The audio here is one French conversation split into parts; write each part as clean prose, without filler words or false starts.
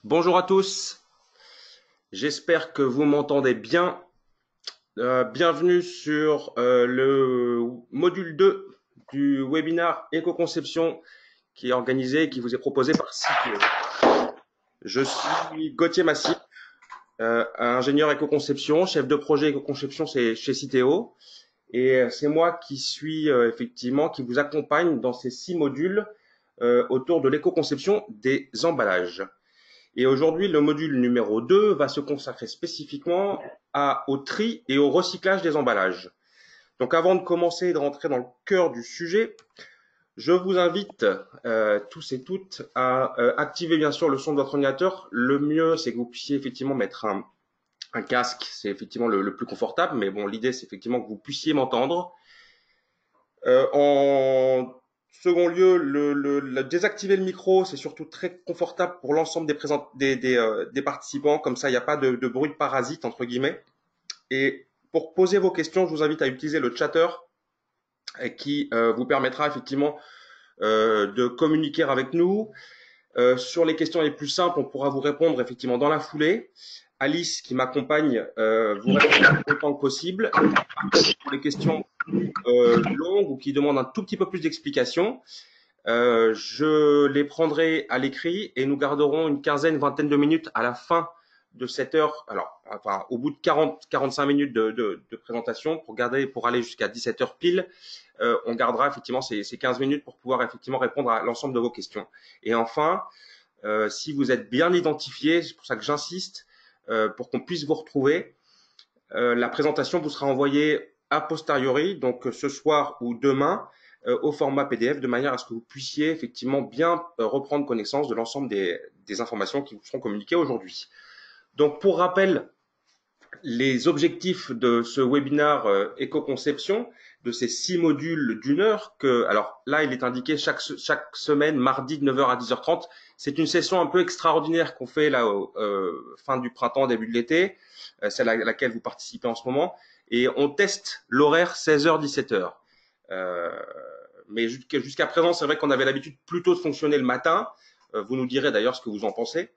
Bonjour à tous, j'espère que vous m'entendez bien. Bienvenue sur le module 2 du webinaire Éco-conception qui est organisé et qui vous est proposé par Citeo. Je suis Gauthier Massy, ingénieur éco-conception, chef de projet éco-conception chez Citeo. Et c'est moi qui suis effectivement, qui vous accompagne dans ces 6 modules autour de l'éco-conception des emballages. Et aujourd'hui, le module numéro 2 va se consacrer spécifiquement au tri et au recyclage des emballages. Donc avant de commencer et de rentrer dans le cœur du sujet, je vous invite tous et toutes à activer bien sûr le son de votre ordinateur. Le mieux, c'est que vous puissiez effectivement mettre un casque, c'est effectivement le plus confortable, mais bon, l'idée, c'est effectivement que vous puissiez m'entendre. En second lieu, désactiver le micro, c'est surtout très confortable pour l'ensemble des participants. Comme ça, il n'y a pas de bruit de parasite, entre guillemets. Et pour poser vos questions, je vous invite à utiliser le chatter qui vous permettra effectivement de communiquer avec nous. Sur les questions les plus simples, on pourra vous répondre effectivement dans la foulée. Alice, qui m'accompagne, vous répondra autant que possible. Par contre, pour les questions longues ou qui demandent un tout petit peu plus d'explications, je les prendrai à l'écrit et nous garderons une vingtaine de minutes à la fin de cette heure. Alors, enfin, au bout de 45 minutes de présentation pour aller jusqu'à 17 heures pile, on gardera effectivement ces 15 minutes pour pouvoir effectivement répondre à l'ensemble de vos questions. Et enfin, si vous êtes bien identifié, c'est pour ça que j'insiste, pour qu'on puisse vous retrouver, la présentation vous sera envoyée a posteriori, donc ce soir ou demain, au format PDF, de manière à ce que vous puissiez effectivement bien reprendre connaissance de l'ensemble des informations qui vous seront communiquées aujourd'hui. Donc pour rappel, les objectifs de ce webinaire éco-conception, de ces 6 modules d'une heure, alors là il est indiqué chaque semaine, mardi de 9 h à 10 h 30. C'est une session un peu extraordinaire qu'on fait là fin du printemps, début de l'été, celle à laquelle vous participez en ce moment, et on teste l'horaire 16 h 17 h. Mais jusqu'à présent, c'est vrai qu'on avait l'habitude plutôt de fonctionner le matin. Vous nous direz d'ailleurs ce que vous en pensez.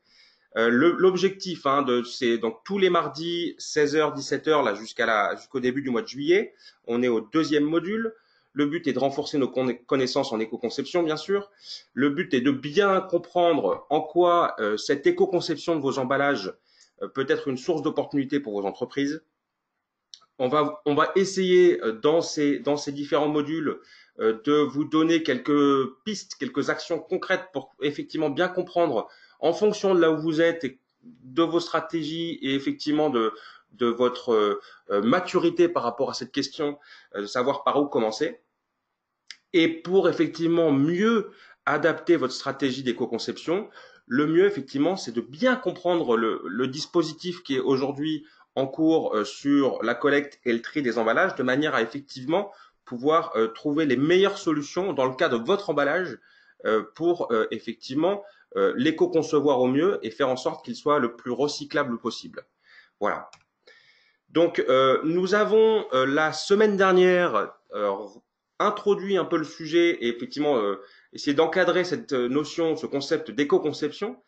L'objectif, c'est donc tous les mardis 16 h 17 h là jusqu'au début du mois de juillet. On est au 2e module. Le but est de renforcer nos connaissances en éco-conception, bien sûr. Le but est de bien comprendre en quoi cette éco-conception de vos emballages peut être une source d'opportunité pour vos entreprises. On va essayer dans ces différents modules de vous donner quelques pistes, quelques actions concrètes pour effectivement bien comprendre en fonction de là où vous êtes et de vos stratégies et effectivement de votre maturité par rapport à cette question, de savoir par où commencer. Et pour effectivement mieux adapter votre stratégie d'éco-conception, le mieux effectivement, c'est de bien comprendre le dispositif qui est aujourd'hui en cours sur la collecte et le tri des emballages, de manière à effectivement pouvoir trouver les meilleures solutions dans le cas de votre emballage pour effectivement l'éco-concevoir au mieux et faire en sorte qu'il soit le plus recyclable possible. Voilà. Donc, nous avons la semaine dernière introduit un peu le sujet et effectivement essayer d'encadrer cette notion, ce concept d'éco-conception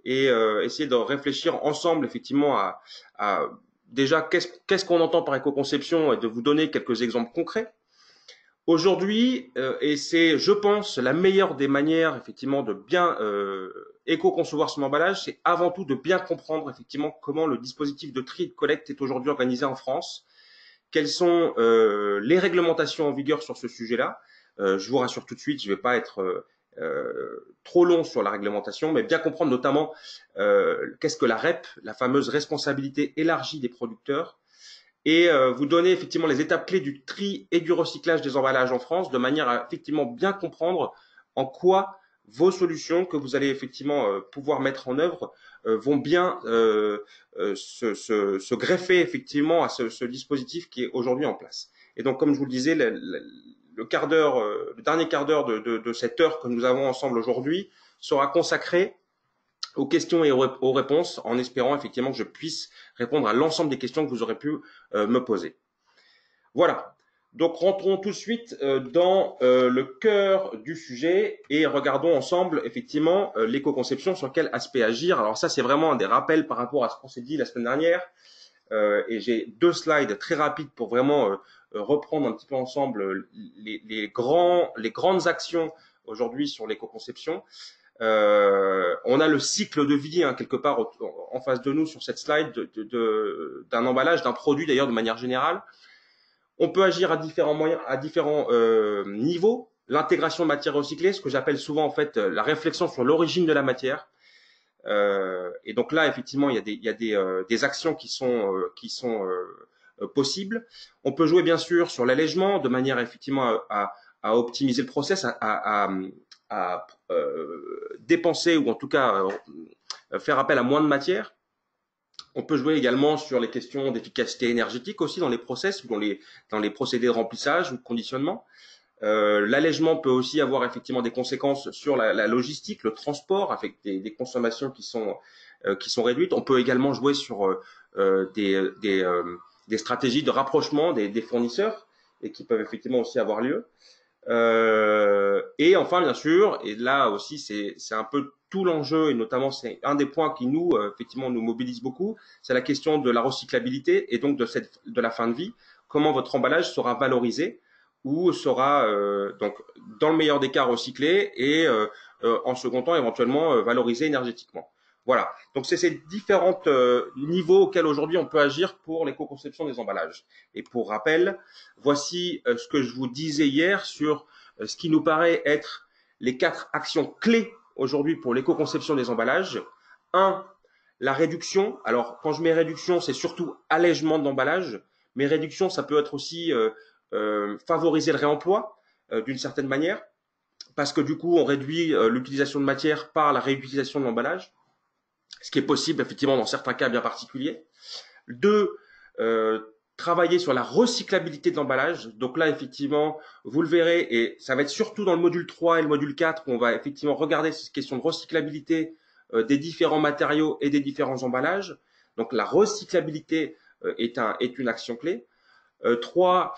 et essayer de réfléchir ensemble effectivement à déjà qu'est-ce qu'on entend par éco-conception et de vous donner quelques exemples concrets. Aujourd'hui, et c'est, je pense, la meilleure des manières effectivement de bien éco-concevoir son emballage, c'est avant tout de bien comprendre effectivement comment le dispositif de tri et de collecte est aujourd'hui organisé en France, quelles sont les réglementations en vigueur sur ce sujet-là. Je vous rassure tout de suite, je ne vais pas être trop long sur la réglementation, mais bien comprendre notamment qu'est-ce que la REP, la fameuse responsabilité élargie des producteurs, et vous donner effectivement les étapes clés du tri et du recyclage des emballages en France, de manière à effectivement bien comprendre en quoi vos solutions que vous allez effectivement pouvoir mettre en œuvre vont bien se greffer effectivement à ce dispositif qui est aujourd'hui en place. Et donc, comme je vous le disais, le quart d'heure, le dernier quart d'heure de cette heure que nous avons ensemble aujourd'hui sera consacré aux questions et aux réponses, en espérant effectivement que je puisse répondre à l'ensemble des questions que vous aurez pu me poser. Voilà. Donc rentrons tout de suite dans le cœur du sujet et regardons ensemble effectivement l'éco-conception, sur quel aspect agir. Alors ça, c'est vraiment un des rappels par rapport à ce qu'on s'est dit la semaine dernière. Et j'ai deux slides très rapides pour vraiment reprendre un petit peu ensemble les grandes actions aujourd'hui sur l'éco-conception. On a le cycle de vie quelque part en face de nous sur cette slide d'un emballage, d'un produit d'ailleurs de manière générale. On peut agir à différents moyens, à différents niveaux. L'intégration de matières recyclées, ce que j'appelle souvent en fait la réflexion sur l'origine de la matière. Et donc là, effectivement, il y a des actions qui sont possibles. On peut jouer bien sûr sur l'allègement de manière effectivement à optimiser le process, à dépenser ou en tout cas faire appel à moins de matière. On peut jouer également sur les questions d'efficacité énergétique aussi dans les process ou dans les procédés de remplissage ou de conditionnement. L'allègement peut aussi avoir effectivement des conséquences sur la logistique, le transport, avec des consommations qui sont réduites. On peut également jouer sur des stratégies de rapprochement des fournisseurs et qui peuvent effectivement aussi avoir lieu. Et enfin, bien sûr, et là aussi c'est un peu tout l'enjeu, et notamment c'est un des points qui nous effectivement nous mobilise beaucoup, c'est la question de la recyclabilité et donc de la fin de vie. Comment votre emballage sera valorisé ou sera donc dans le meilleur des cas recyclé et en second temps éventuellement valorisé énergétiquement. Voilà. Donc c'est ces différents niveaux auxquels aujourd'hui on peut agir pour l'éco-conception des emballages. Et pour rappel, voici ce que je vous disais hier sur ce qui nous paraît être les 4 actions clés aujourd'hui pour l'éco-conception des emballages. 1. La réduction. Alors quand je mets réduction, c'est surtout allègement de l'emballage, mais réduction, ça peut être aussi favoriser le réemploi d'une certaine manière, parce que du coup on réduit l'utilisation de matière par la réutilisation de l'emballage, ce qui est possible effectivement dans certains cas bien particuliers. 2. Travailler sur la recyclabilité de l'emballage. Donc là, effectivement, vous le verrez, et ça va être surtout dans le module 3 et le module 4 qu'on va effectivement regarder cette question de recyclabilité des différents matériaux et des différents emballages. Donc la recyclabilité est une action clé. 3.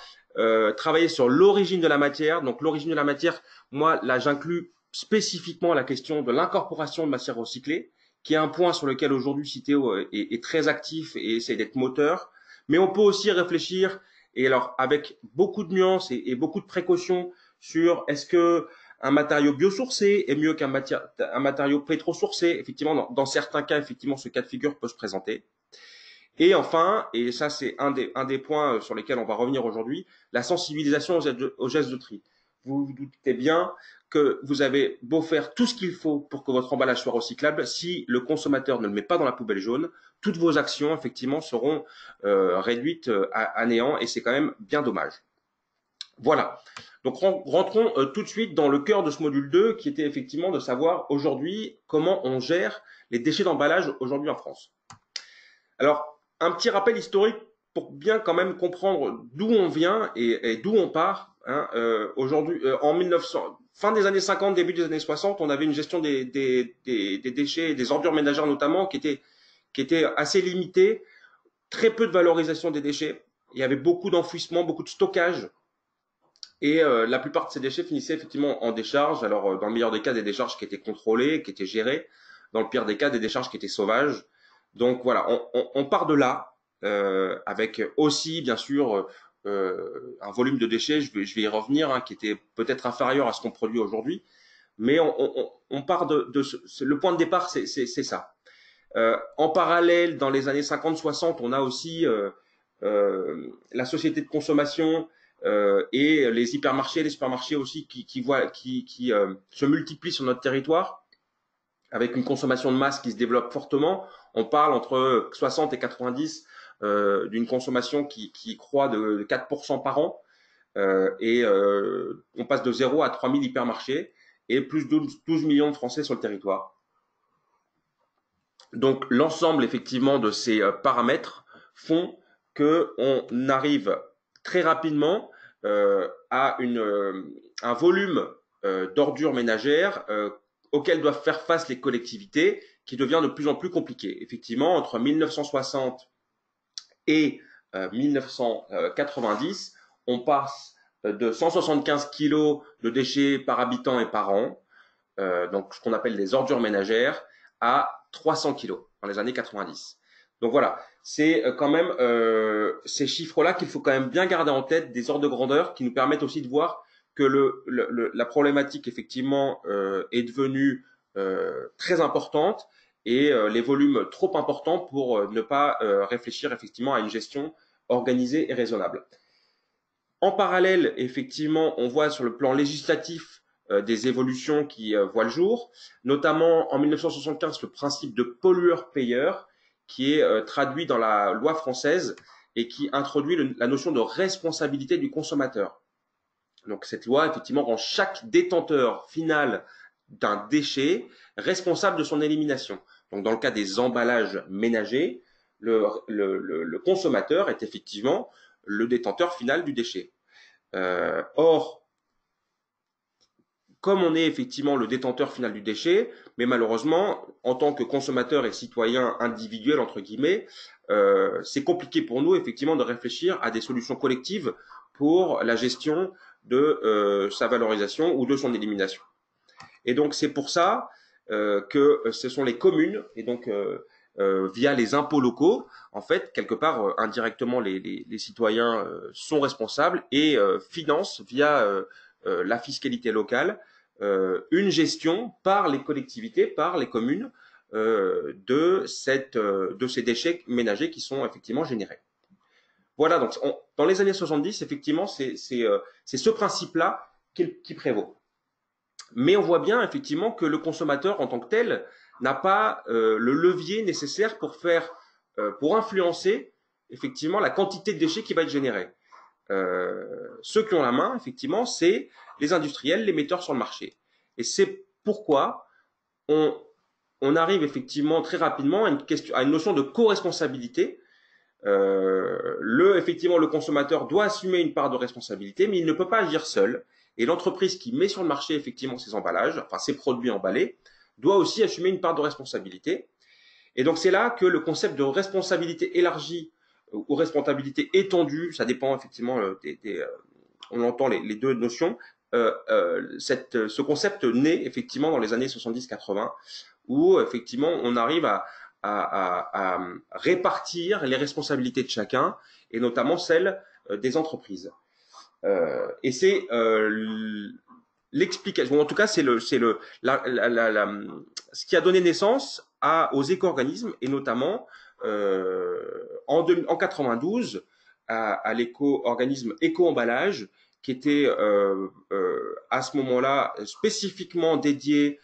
Travailler sur l'origine de la matière. Donc l'origine de la matière, moi, là, j'inclus spécifiquement la question de l'incorporation de matières recyclées, qui est un point sur lequel aujourd'hui Citeo est très actif et essaie d'être moteur. Mais on peut aussi réfléchir, et alors avec beaucoup de nuances et beaucoup de précautions, sur est-ce que un matériau biosourcé est mieux qu'un matériau pétrosourcé. Effectivement, dans certains cas, effectivement, ce cas de figure peut se présenter. Et enfin, et ça c'est un des points sur lesquels on va revenir aujourd'hui, la sensibilisation aux gestes de tri. Vous vous doutez bien que vous avez beau faire tout ce qu'il faut pour que votre emballage soit recyclable, si le consommateur ne le met pas dans la poubelle jaune, toutes vos actions effectivement seront réduites à néant, et c'est quand même bien dommage. Voilà. Donc rentrons tout de suite dans le cœur de ce module 2, qui était effectivement de savoir aujourd'hui comment on gère les déchets d'emballage aujourd'hui en France. Alors, un petit rappel historique pour bien quand même comprendre d'où on vient et d'où on part. Hein. Aujourd'hui, en 1900, fin des années 50, début des années 60, on avait une gestion des déchets et des ordures ménagères notamment qui était assez limitée, très peu de valorisation des déchets. Il y avait beaucoup d'enfouissement, beaucoup de stockage. Et la plupart de ces déchets finissaient effectivement en décharge. Alors, dans le meilleur des cas, des décharges qui étaient contrôlées, qui étaient gérées. Dans le pire des cas, des décharges qui étaient sauvages. Donc voilà, on part de là, avec aussi bien sûr un volume de déchets, je vais y revenir, hein, qui était peut-être inférieur à ce qu'on produit aujourd'hui, mais on part le point de départ, c'est ça. En parallèle, dans les années 50-60, on a aussi la société de consommation et les hypermarchés, les supermarchés aussi qui se multiplient sur notre territoire, avec une consommation de masse qui se développe fortement. On parle entre 60 et 90 d'une consommation qui croît de 4% par an. On passe de 0 à 3000 hypermarchés et plus de 12 millions de Français sur le territoire. Donc l'ensemble effectivement de ces paramètres font qu'on arrive très rapidement à un volume d'ordures ménagères auxquels doivent faire face les collectivités, qui devient de plus en plus compliqué. Effectivement, entre 1960 et 1990, on passe de 175 kilos de déchets par habitant et par an, donc ce qu'on appelle des ordures ménagères, à 300 kilos dans les années 90. Donc voilà, c'est quand même ces chiffres-là qu'il faut quand même bien garder en tête, des ordres de grandeur qui nous permettent aussi de voir que la problématique effectivement est devenue très importante et les volumes trop importants pour ne pas réfléchir effectivement à une gestion organisée et raisonnable. En parallèle, effectivement, on voit sur le plan législatif des évolutions qui voient le jour, notamment en 1975 le principe de pollueur-payeur qui est traduit dans la loi française et qui introduit la notion de responsabilité du consommateur. Donc cette loi, effectivement, rend chaque détenteur final d'un déchet responsable de son élimination. Donc dans le cas des emballages ménagers, le consommateur est effectivement le détenteur final du déchet. Or, comme on est effectivement le détenteur final du déchet, mais malheureusement, en tant que consommateur et citoyen individuel, entre guillemets, c'est compliqué pour nous effectivement de réfléchir à des solutions collectives pour la gestion de sa valorisation ou de son élimination. Et donc c'est pour ça que ce sont les communes, et donc via les impôts locaux, en fait, quelque part, indirectement, les citoyens sont responsables et financent via la fiscalité locale une gestion par les collectivités, par les communes, de ces déchets ménagers qui sont effectivement générés. Voilà, donc dans les années 70, effectivement, c'est ce principe-là qui prévaut. Mais on voit bien effectivement que le consommateur en tant que tel n'a pas le levier nécessaire pour influencer effectivement la quantité de déchets qui va être générée. Ceux qui ont la main, effectivement, c'est les industriels, les metteurs sur le marché. Et c'est pourquoi on arrive effectivement très rapidement à une notion de co-responsabilité. Effectivement, le consommateur doit assumer une part de responsabilité, mais il ne peut pas agir seul. Et l'entreprise qui met sur le marché effectivement ces emballages, enfin ces produits emballés, doit aussi assumer une part de responsabilité. Et donc c'est là que le concept de responsabilité élargie ou responsabilité étendue, ça dépend effectivement on entend les deux notions. Ce concept naît effectivement dans les années 70-80, où effectivement on arrive à répartir les responsabilités de chacun, et notamment celles des entreprises. Et c'est l'explication, en tout cas, c'est ce qui a donné naissance aux éco-organismes, et notamment en 92 à l'éco-organisme Éco-emballage, qui était à ce moment-là spécifiquement dédié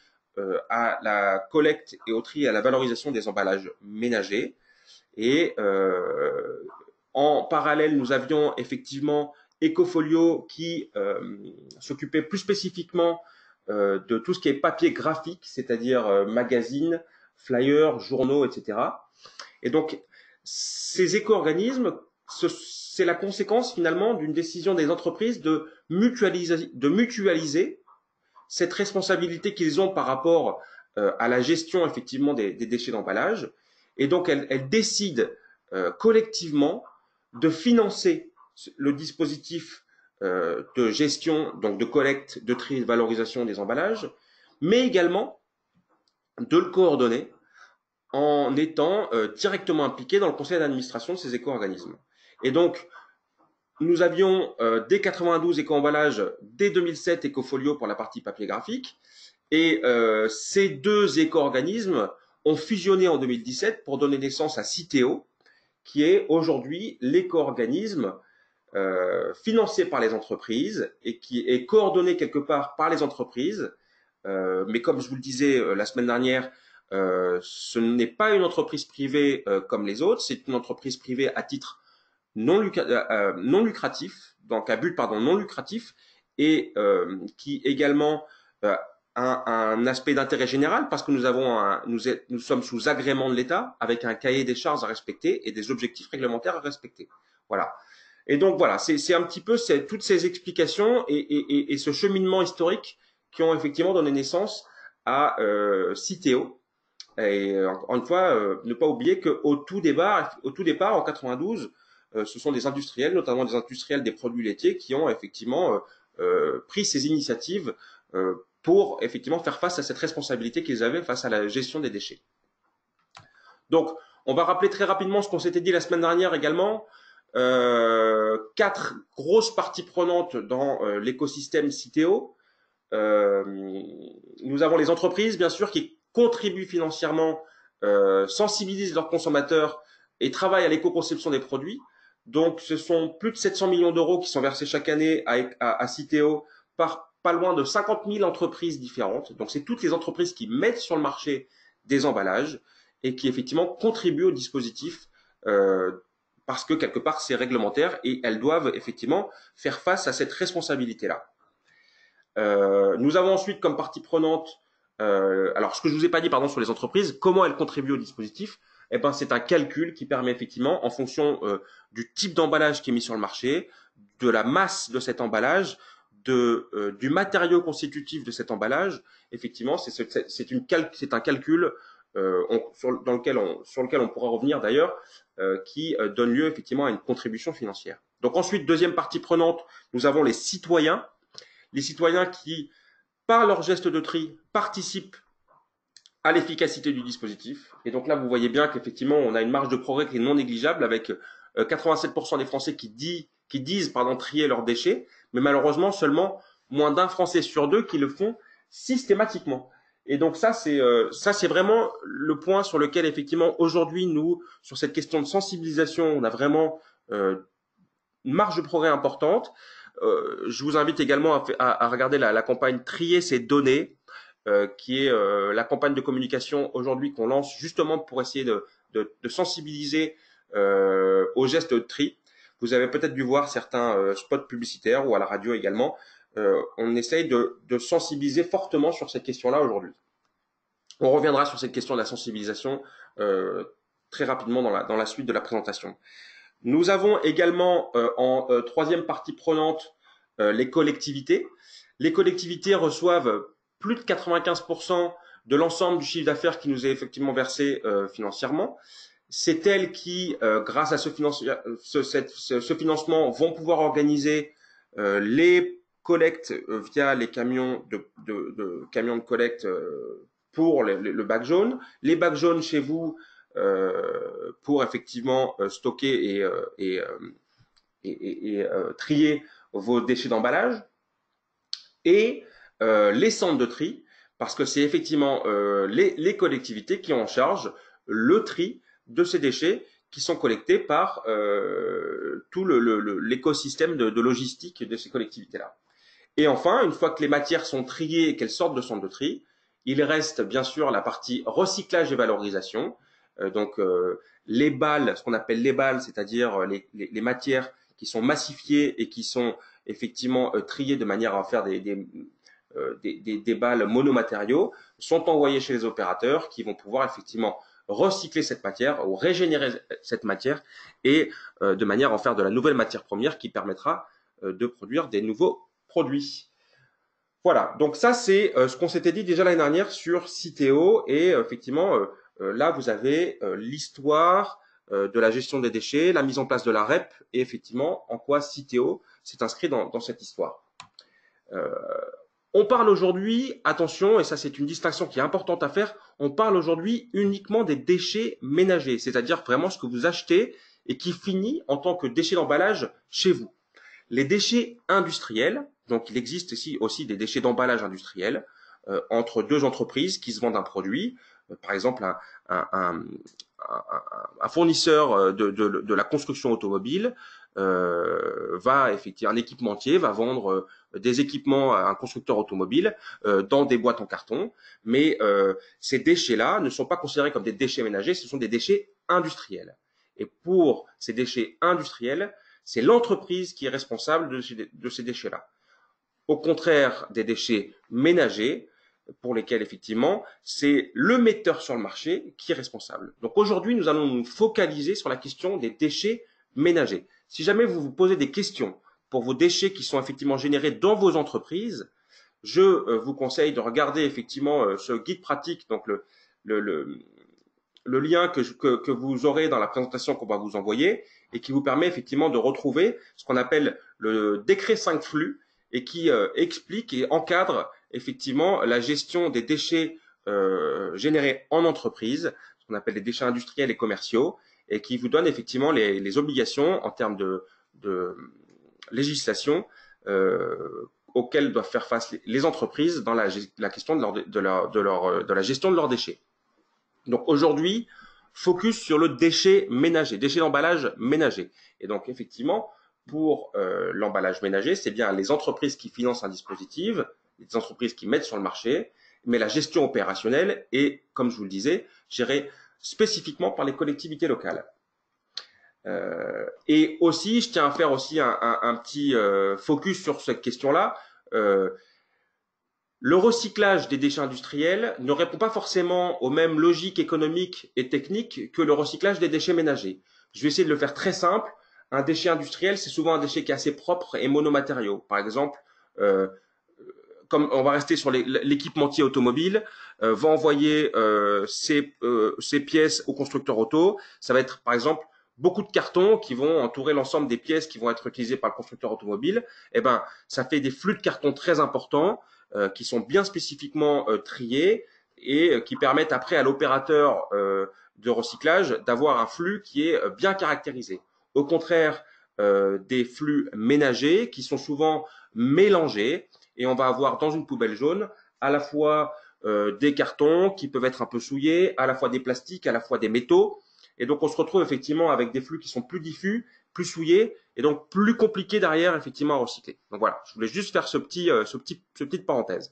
à la collecte et au tri et à la valorisation des emballages ménagers. Et en parallèle, nous avions effectivement Ecofolio qui s'occupait plus spécifiquement de tout ce qui est papier graphique, c'est-à-dire magazines, flyers, journaux, etc. Et donc, ces éco-organismes, c'est la conséquence finalement d'une décision des entreprises de mutualiser cette responsabilité qu'ils ont par rapport à la gestion effectivement des déchets d'emballage. Et donc, elles décident collectivement de financer le dispositif de gestion, donc de collecte, de tri et de valorisation des emballages, mais également de le coordonner en étant directement impliqué dans le conseil d'administration de ces éco-organismes. Et donc, nous avions dès 92 éco-emballages, dès 2007 Ecofolio pour la partie papier graphique, et ces deux éco-organismes ont fusionné en 2017 pour donner naissance à Citeo, qui est aujourd'hui l'éco-organisme financé par les entreprises et qui est coordonné quelque part par les entreprises. Mais comme je vous le disais la semaine dernière, ce n'est pas une entreprise privée comme les autres, c'est une entreprise privée à titre non lucratif, donc à but non lucratif, et qui également un aspect d'intérêt général parce que nous sommes sous agrément de l'État avec un cahier des charges à respecter et des objectifs réglementaires à respecter. Voilà. Et donc voilà, c'est un petit peu toutes ces explications et ce cheminement historique qui ont effectivement donné naissance à Citeo. Et encore une fois, ne pas oublier qu'au tout départ, en 92, ce sont des industriels, notamment des industriels des produits laitiers, qui ont effectivement pris ces initiatives pour effectivement faire face à cette responsabilité qu'ils avaient face à la gestion des déchets. Donc, on va rappeler très rapidement ce qu'on s'était dit la semaine dernière également. 4 grosses parties prenantes dans l'écosystème Citeo. Nous avons les entreprises, bien sûr, qui contribuent financièrement, sensibilisent leurs consommateurs et travaillent à l'éco-conception des produits. Donc, ce sont plus de 700 millions d'euros qui sont versés chaque année à Citeo par pas loin de 50 000 entreprises différentes. Donc, c'est toutes les entreprises qui mettent sur le marché des emballages et qui, effectivement, contribuent au dispositif parce que, quelque part, c'est réglementaire et elles doivent, effectivement, faire face à cette responsabilité-là. Nous avons ensuite comme partie prenante, alors ce que je vous ai pas dit pardon sur les entreprises, comment elles contribuent au dispositif, eh ben c'est un calcul qui permet effectivement en fonction du type d'emballage qui est mis sur le marché, de la masse de cet emballage, du matériau constitutif de cet emballage, effectivement c'est un calcul sur lequel on pourra revenir d'ailleurs, qui donne lieu effectivement à une contribution financière. Donc ensuite, deuxième partie prenante, nous avons les citoyens qui, par leur geste de tri, participent à l'efficacité du dispositif. Et donc là, vous voyez bien qu'effectivement, on a une marge de progrès qui est non négligeable avec 87% des Français qui disent trier leurs déchets, mais malheureusement, seulement moins d'un Français sur deux qui le font systématiquement. Et donc ça, c'est vraiment le point sur lequel, effectivement, aujourd'hui, nous, sur cette question de sensibilisation, on a vraiment une marge de progrès importante. Je vous invite également à regarder la campagne Trier ses données, qui est la campagne de communication aujourd'hui qu'on lance justement pour essayer de sensibiliser aux gestes de tri. Vous avez peut-être dû voir certains spots publicitaires ou à la radio également. On essaye de sensibiliser fortement sur cette question-là aujourd'hui. On reviendra sur cette question de la sensibilisation très rapidement dans la suite de la présentation. Nous avons également en troisième partie prenante les collectivités. Les collectivités reçoivent plus de 95% de l'ensemble du chiffre d'affaires qui nous est effectivement versé financièrement. C'est elles qui, grâce à ce financement, vont pouvoir organiser les collectes via les camions camions de collecte pour le bac jaune. Les bacs jaunes chez vous, pour effectivement stocker et trier vos déchets d'emballage, et les centres de tri, parce que c'est effectivement les collectivités qui ont en charge le tri de ces déchets qui sont collectés par tout l'écosystème de logistique de ces collectivités-là. Et enfin, une fois que les matières sont triées et qu'elles sortent de centre de tri, il reste bien sûr la partie recyclage et valorisation. Donc les balles, ce qu'on appelle les balles, c'est-à-dire les matières qui sont massifiées et qui sont effectivement triées de manière à faire des balles monomatériaux, sont envoyées chez les opérateurs qui vont pouvoir effectivement recycler cette matière ou régénérer cette matière et de manière à en faire de la nouvelle matière première qui permettra de produire des nouveaux produits. Voilà, donc ça c'est ce qu'on s'était dit déjà l'année dernière sur Citeo et effectivement là vous avez l'histoire de la gestion des déchets, la mise en place de la REP et effectivement en quoi Citeo s'est inscrit dans cette histoire. On parle aujourd'hui, attention, et ça c'est une distinction qui est importante à faire, on parle aujourd'hui uniquement des déchets ménagers, c'est-à-dire vraiment ce que vous achetez et qui finit en tant que déchet d'emballage chez vous. Les déchets industriels, donc il existe ici aussi des déchets d'emballage industriels entre deux entreprises qui se vendent un produit, par exemple un fournisseur de la construction automobile va effectivement, un équipementier va vendre des équipements à un constructeur automobile dans des boîtes en carton, mais ces déchets-là ne sont pas considérés comme des déchets ménagers, ce sont des déchets industriels. Et pour ces déchets industriels, c'est l'entreprise qui est responsable de ces déchets-là. Au contraire des déchets ménagers, pour lesquels effectivement c'est le metteur sur le marché qui est responsable. Donc aujourd'hui, nous allons nous focaliser sur la question des déchets ménagers. Si jamais vous vous posez des questions pour vos déchets qui sont effectivement générés dans vos entreprises, je vous conseille de regarder effectivement ce guide pratique, donc le lien que vous aurez dans la présentation qu'on va vous envoyer et qui vous permet effectivement de retrouver ce qu'on appelle le décret 5 flux et qui explique et encadre effectivement la gestion des déchets générés en entreprise, ce qu'on appelle les déchets industriels et commerciaux, et qui vous donne effectivement les obligations en termes de législation auxquelles doivent faire face les entreprises dans la question de la gestion de leurs déchets. Donc aujourd'hui, focus sur le déchet ménager, déchet d'emballage ménager. Et donc effectivement, pour l'emballage ménager, c'est bien les entreprises qui financent un dispositif, les entreprises qui mettent sur le marché, mais la gestion opérationnelle est, comme je vous le disais, gérée spécifiquement par les collectivités locales. Et aussi, je tiens à faire aussi un petit focus sur cette question-là. Le recyclage des déchets industriels ne répond pas forcément aux mêmes logiques économiques et techniques que le recyclage des déchets ménagers. Je vais essayer de le faire très simple. Un déchet industriel, c'est souvent un déchet qui est assez propre et monomatériaux. Par exemple, comme on va rester sur l'équipementier automobile, va envoyer ses pièces au constructeur auto. Ça va être, par exemple, beaucoup de cartons qui vont entourer l'ensemble des pièces qui vont être utilisées par le constructeur automobile. Eh ben, ça fait des flux de cartons très importants qui sont bien spécifiquement triés et qui permettent après à l'opérateur de recyclage d'avoir un flux qui est bien caractérisé. Au contraire des flux ménagers qui sont souvent mélangés et on va avoir dans une poubelle jaune à la fois des cartons qui peuvent être un peu souillés, à la fois des plastiques, à la fois des métaux. Et donc on se retrouve effectivement avec des flux qui sont plus diffus, plus souillés et donc plus compliqués derrière effectivement à recycler. Donc voilà, je voulais juste faire cette petite parenthèse.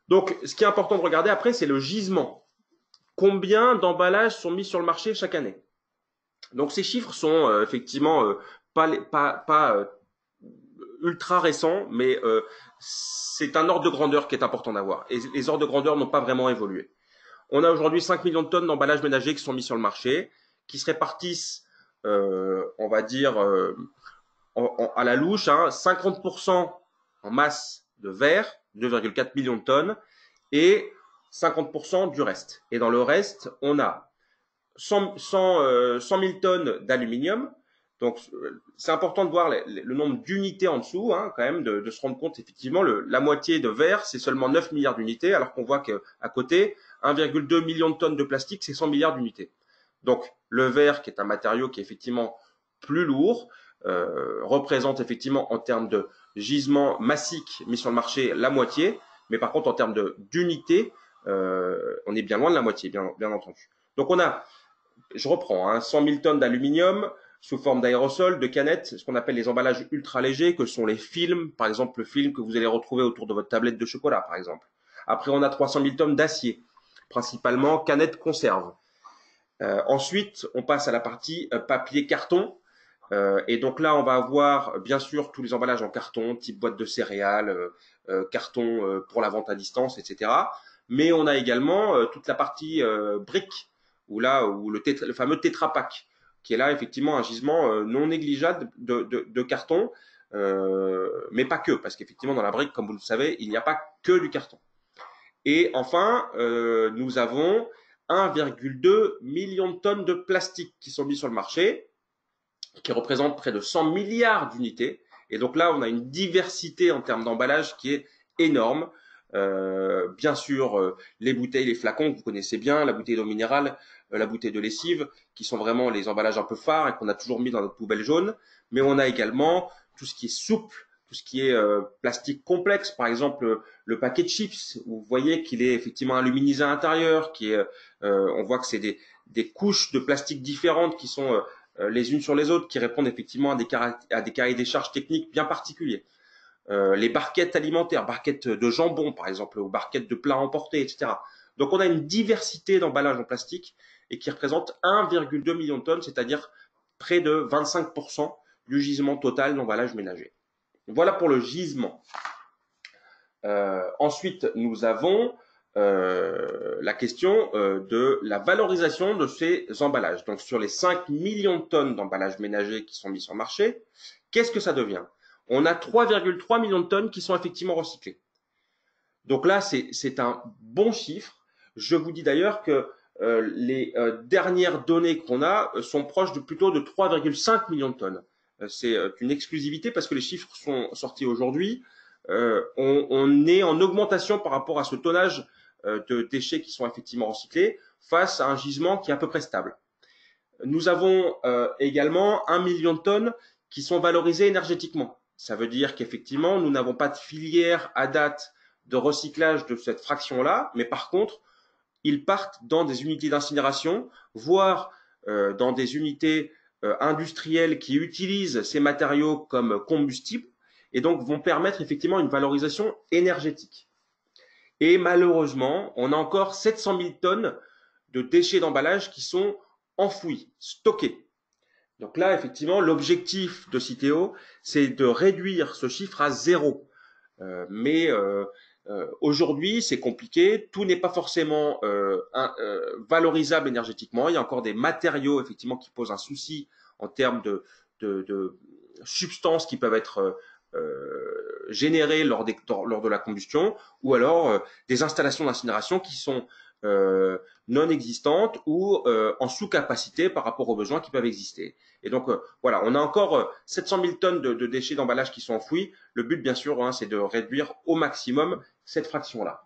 Donc ce qui est important de regarder après, c'est le gisement. Combien d'emballages sont mis sur le marché chaque année? Donc ces chiffres sont effectivement pas ultra récents, mais c'est un ordre de grandeur qui est important d'avoir. Et les ordres de grandeur n'ont pas vraiment évolué. On a aujourd'hui 5 millions de tonnes d'emballages ménagers qui sont mis sur le marché, qui se répartissent, on va dire, à la louche, hein, 50% en masse de verre, 2,4 millions de tonnes, et 50% du reste. Et dans le reste, on a 100 000 tonnes d'aluminium. Donc, c'est important de voir le nombre d'unités en dessous, hein, quand même, de se rendre compte, effectivement, la moitié de verre, c'est seulement 9 milliards d'unités, alors qu'on voit qu'à côté, 1,2 million de tonnes de plastique, c'est 100 milliards d'unités. Donc, le verre, qui est un matériau qui est effectivement plus lourd, représente effectivement, en termes de gisement massique mis sur le marché, la moitié, mais par contre, en termes d'unités, on est bien loin de la moitié, bien entendu. Donc, on a, je reprends, hein, 100 000 tonnes d'aluminium, sous forme d'aérosols, de canettes, ce qu'on appelle les emballages ultra légers, que sont les films, par exemple le film que vous allez retrouver autour de votre tablette de chocolat, par exemple. Après, on a 300 000 tonnes d'acier, principalement canettes conserve. Ensuite, on passe à la partie papier-carton. Et donc là, on va avoir bien sûr tous les emballages en carton, type boîte de céréales, carton pour la vente à distance, etc. Mais on a également toute la partie briques, où le fameux Tetra Pak, qui est là effectivement un gisement non négligeable de carton, mais pas que, parce qu'effectivement dans la brique, comme vous le savez, il n'y a pas que du carton. Et enfin, nous avons 1,2 million de tonnes de plastique qui sont mis sur le marché, qui représentent près de 100 milliards d'unités. Et donc là, on a une diversité en termes d'emballage qui est énorme. Bien sûr, les bouteilles, les flacons que vous connaissez bien, la bouteille d'eau minérale, la bouteille de lessive, qui sont vraiment les emballages un peu phares et qu'on a toujours mis dans notre poubelle jaune. Mais on a également tout ce qui est souple, tout ce qui est plastique complexe, par exemple le paquet de chips. Vous voyez qu'il est effectivement aluminisé à l'intérieur, on voit que c'est des couches de plastique différentes qui sont les unes sur les autres, qui répondent effectivement à des cahiers des charges techniques bien particuliers. Les barquettes alimentaires, barquettes de jambon par exemple, ou barquettes de plats emportés, etc. Donc on a une diversité d'emballages en plastique et qui représente 1,2 million de tonnes, c'est-à-dire près de 25% du gisement total d'emballage ménager. Voilà pour le gisement. Ensuite, nous avons la question de la valorisation de ces emballages. Donc sur les 5 millions de tonnes d'emballages ménagers qui sont mis sur le marché, qu'est-ce que ça devient? On a 3,3 millions de tonnes qui sont effectivement recyclées. Donc là, c'est un bon chiffre. Je vous dis d'ailleurs que les dernières données qu'on a sont proches de plutôt de 3,5 millions de tonnes. C'est une exclusivité parce que les chiffres sont sortis aujourd'hui. On est en augmentation par rapport à ce tonnage de déchets qui sont effectivement recyclés face à un gisement qui est à peu près stable. Nous avons également 1 million de tonnes qui sont valorisées énergétiquement. Ça veut dire qu'effectivement, nous n'avons pas de filière à date de recyclage de cette fraction-là, mais par contre, ils partent dans des unités d'incinération, voire dans des unités industrielles qui utilisent ces matériaux comme combustible et donc vont permettre effectivement une valorisation énergétique. Et malheureusement, on a encore 700 000 tonnes de déchets d'emballage qui sont enfouis, stockés. Donc là, effectivement, l'objectif de Citeo, c'est de réduire ce chiffre à zéro. Mais aujourd'hui, c'est compliqué. Tout n'est pas forcément valorisable énergétiquement. Il y a encore des matériaux, effectivement, qui posent un souci en termes de substances qui peuvent être générées lors de la combustion, ou alors des installations d'incinération qui sont non existantes ou en sous-capacité par rapport aux besoins qui peuvent exister. Et donc voilà, on a encore 700 000 tonnes de déchets d'emballage qui sont enfouis. Le but, bien sûr, hein, c'est de réduire au maximum cette fraction-là.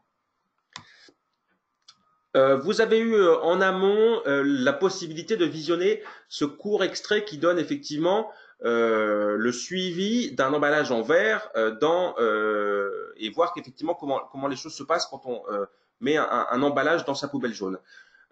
Vous avez eu en amont la possibilité de visionner ce court extrait qui donne effectivement le suivi d'un emballage en verre et voir qu'effectivement comment les choses se passent quand on met un emballage dans sa poubelle jaune.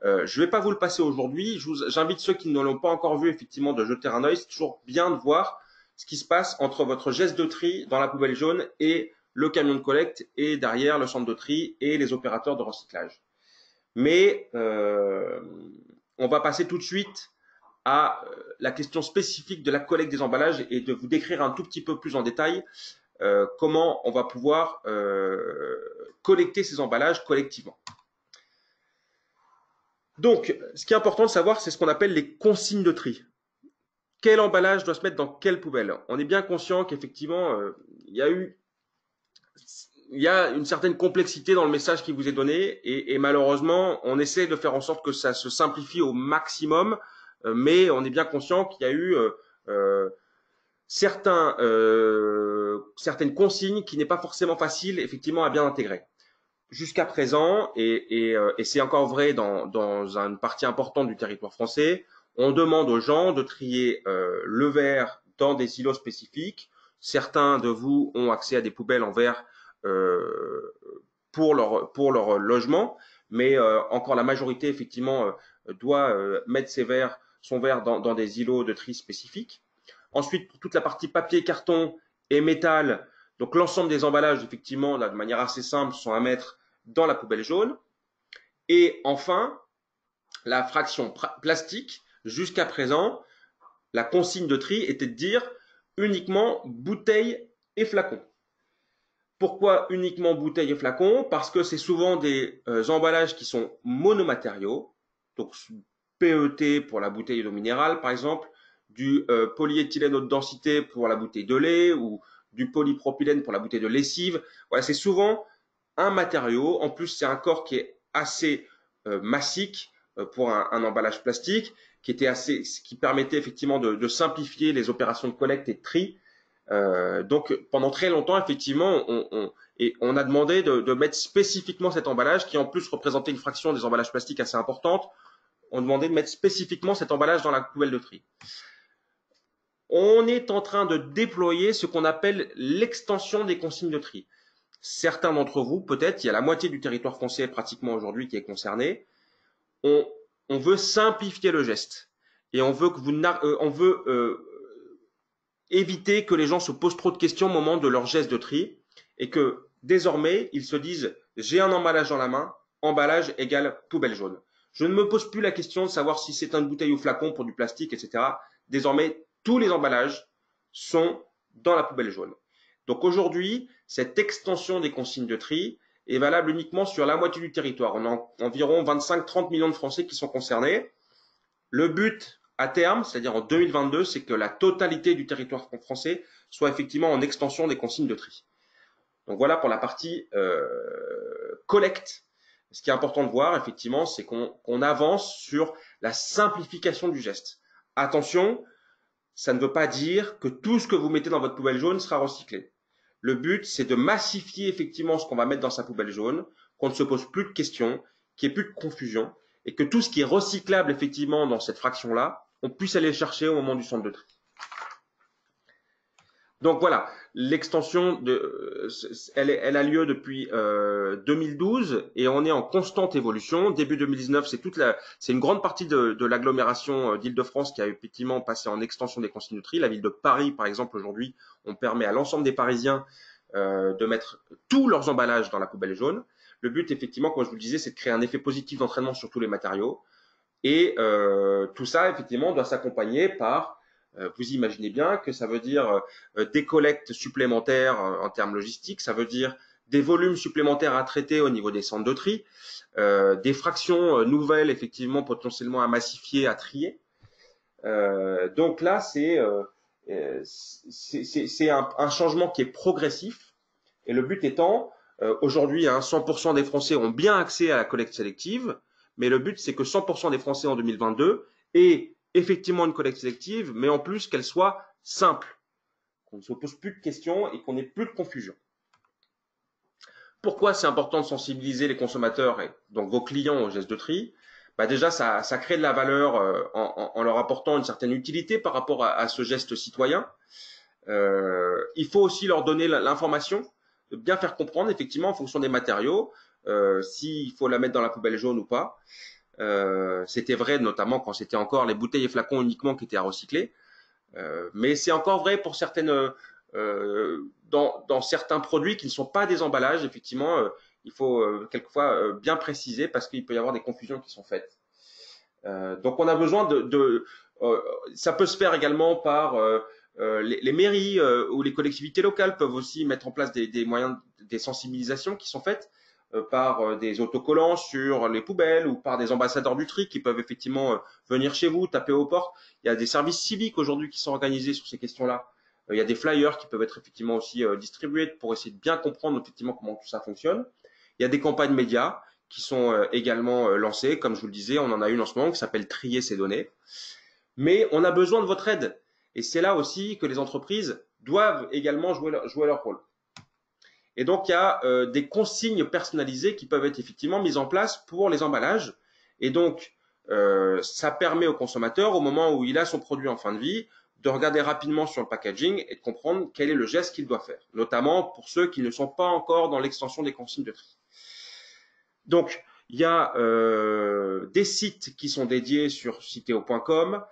Je ne vais pas vous le passer aujourd'hui. J'invite ceux qui ne l'ont pas encore vu effectivement de jeter un œil. C'est toujours bien de voir ce qui se passe entre votre geste de tri dans la poubelle jaune et le camion de collecte et derrière le centre de tri et les opérateurs de recyclage. Mais on va passer tout de suite à la question spécifique de la collecte des emballages et de vous décrire un tout petit peu plus en détail comment on va pouvoir collecter ces emballages collectivement. Donc, ce qui est important de savoir, c'est ce qu'on appelle les consignes de tri. Quel emballage doit se mettre dans quelle poubelle? On est bien conscient qu'effectivement, il y a une certaine complexité dans le message qui vous est donné et malheureusement, on essaie de faire en sorte que ça se simplifie au maximum, mais on est bien conscient qu'il y a eu certaines consignes qui n'est pas forcément facile effectivement à bien intégrer. Jusqu'à présent, et c'est encore vrai dans une partie importante du territoire français, on demande aux gens de trier le verre dans des îlots spécifiques. Certains de vous ont accès à des poubelles en verre pour leur logement, mais encore la majorité effectivement doit mettre son verre dans des îlots de tri spécifiques. Ensuite, pour toute la partie papier, carton et métal, donc l'ensemble des emballages effectivement là, de manière assez simple sont à mettre dans la poubelle jaune. Et enfin, la fraction plastique, jusqu'à présent, la consigne de tri était de dire uniquement bouteilles et flacons. Pourquoi uniquement bouteilles et flacons? Parce que c'est souvent des emballages qui sont monomatériaux, donc PET pour la bouteille d'eau minérale par exemple, du polyéthylène haute densité pour la bouteille de lait ou du polypropylène pour la bouteille de lessive. Voilà, c'est souvent un matériau. En plus, c'est un corps qui est assez massique pour un emballage plastique, qui permettait effectivement de simplifier les opérations de collecte et de tri. Donc, pendant très longtemps, effectivement, on a demandé de mettre spécifiquement cet emballage, qui en plus représentait une fraction des emballages plastiques assez importante. On demandait de mettre spécifiquement cet emballage dans la poubelle de tri. On est en train de déployer ce qu'on appelle l'extension des consignes de tri. Certains d'entre vous, peut-être, il y a la moitié du territoire français pratiquement aujourd'hui qui est concerné. On veut simplifier le geste et on veut éviter que les gens se posent trop de questions au moment de leur geste de tri et que désormais ils se disent j'ai un emballage dans la main, emballage égale poubelle jaune. Je ne me pose plus la question de savoir si c'est une bouteille ou flacon pour du plastique, etc. Désormais, tous les emballages sont dans la poubelle jaune. Donc aujourd'hui, cette extension des consignes de tri est valable uniquement sur la moitié du territoire. On a environ 25-30 millions de Français qui sont concernés. Le but à terme, c'est-à-dire en 2022, c'est que la totalité du territoire français soit effectivement en extension des consignes de tri. Donc voilà pour la partie collecte Ce qui est important de voir, effectivement, c'est qu'on avance sur la simplification du geste. Attention, ça ne veut pas dire que tout ce que vous mettez dans votre poubelle jaune sera recyclé. Le but, c'est de massifier effectivement ce qu'on va mettre dans sa poubelle jaune, qu'on ne se pose plus de questions, qu'il n'y ait plus de confusion, et que tout ce qui est recyclable effectivement dans cette fraction-là, on puisse aller le chercher au moment du centre de tri. Donc voilà, l'extension, elle a lieu depuis 2012 et on est en constante évolution. Début 2019, c'est une grande partie de l'agglomération d'Île-de-France qui a effectivement passé en extension des consignes de tri. La ville de Paris, par exemple, aujourd'hui, on permet à l'ensemble des Parisiens de mettre tous leurs emballages dans la poubelle jaune. Le but, effectivement, comme je vous le disais, c'est de créer un effet positif d'entraînement sur tous les matériaux. Et tout ça, effectivement, doit s'accompagner par vous imaginez bien que ça veut dire des collectes supplémentaires en termes logistiques, ça veut dire des volumes supplémentaires à traiter au niveau des centres de tri, des fractions nouvelles effectivement potentiellement à massifier, à trier. Donc là, c'est un changement qui est progressif et le but étant, aujourd'hui, 100% des Français ont bien accès à la collecte sélective, mais le but c'est que 100% des Français en 2022 aient effectivement une collecte sélective, mais en plus qu'elle soit simple, qu'on ne se pose plus de questions et qu'on n'ait plus de confusion. Pourquoi c'est important de sensibiliser les consommateurs et donc vos clients au geste de tri? Déjà, ça crée de la valeur en leur apportant une certaine utilité par rapport à ce geste citoyen. Il faut aussi leur donner l'information, de bien faire comprendre effectivement en fonction des matériaux, s'il faut la mettre dans la poubelle jaune ou pas. C'était vrai notamment quand c'était encore les bouteilles et flacons uniquement qui étaient à recycler. Mais c'est encore vrai pour dans certains produits qui ne sont pas des emballages. Effectivement, il faut quelquefois bien préciser parce qu'il peut y avoir des confusions qui sont faites. Donc on a besoin ça peut se faire également par les mairies ou les collectivités locales peuvent aussi mettre en place des moyens, des sensibilisations qui sont faites par des autocollants sur les poubelles ou par des ambassadeurs du tri qui peuvent effectivement venir chez vous, taper aux portes. Il y a des services civiques aujourd'hui qui sont organisés sur ces questions-là. Il y a des flyers qui peuvent être effectivement aussi distribués pour essayer de bien comprendre effectivement comment tout ça fonctionne. Il y a des campagnes médias qui sont également lancées. Comme je vous le disais, on en a une en ce moment qui s'appelle Trier ces données. Mais on a besoin de votre aide. Et c'est là aussi que les entreprises doivent également jouer leur rôle. Et donc, il y a des consignes personnalisées qui peuvent être effectivement mises en place pour les emballages. Et donc, ça permet au consommateur, au moment où il a son produit en fin de vie, de regarder rapidement sur le packaging et de comprendre quel est le geste qu'il doit faire, notamment pour ceux qui ne sont pas encore dans l'extension des consignes de tri. Donc, il y a des sites qui sont dédiés sur citeo.com,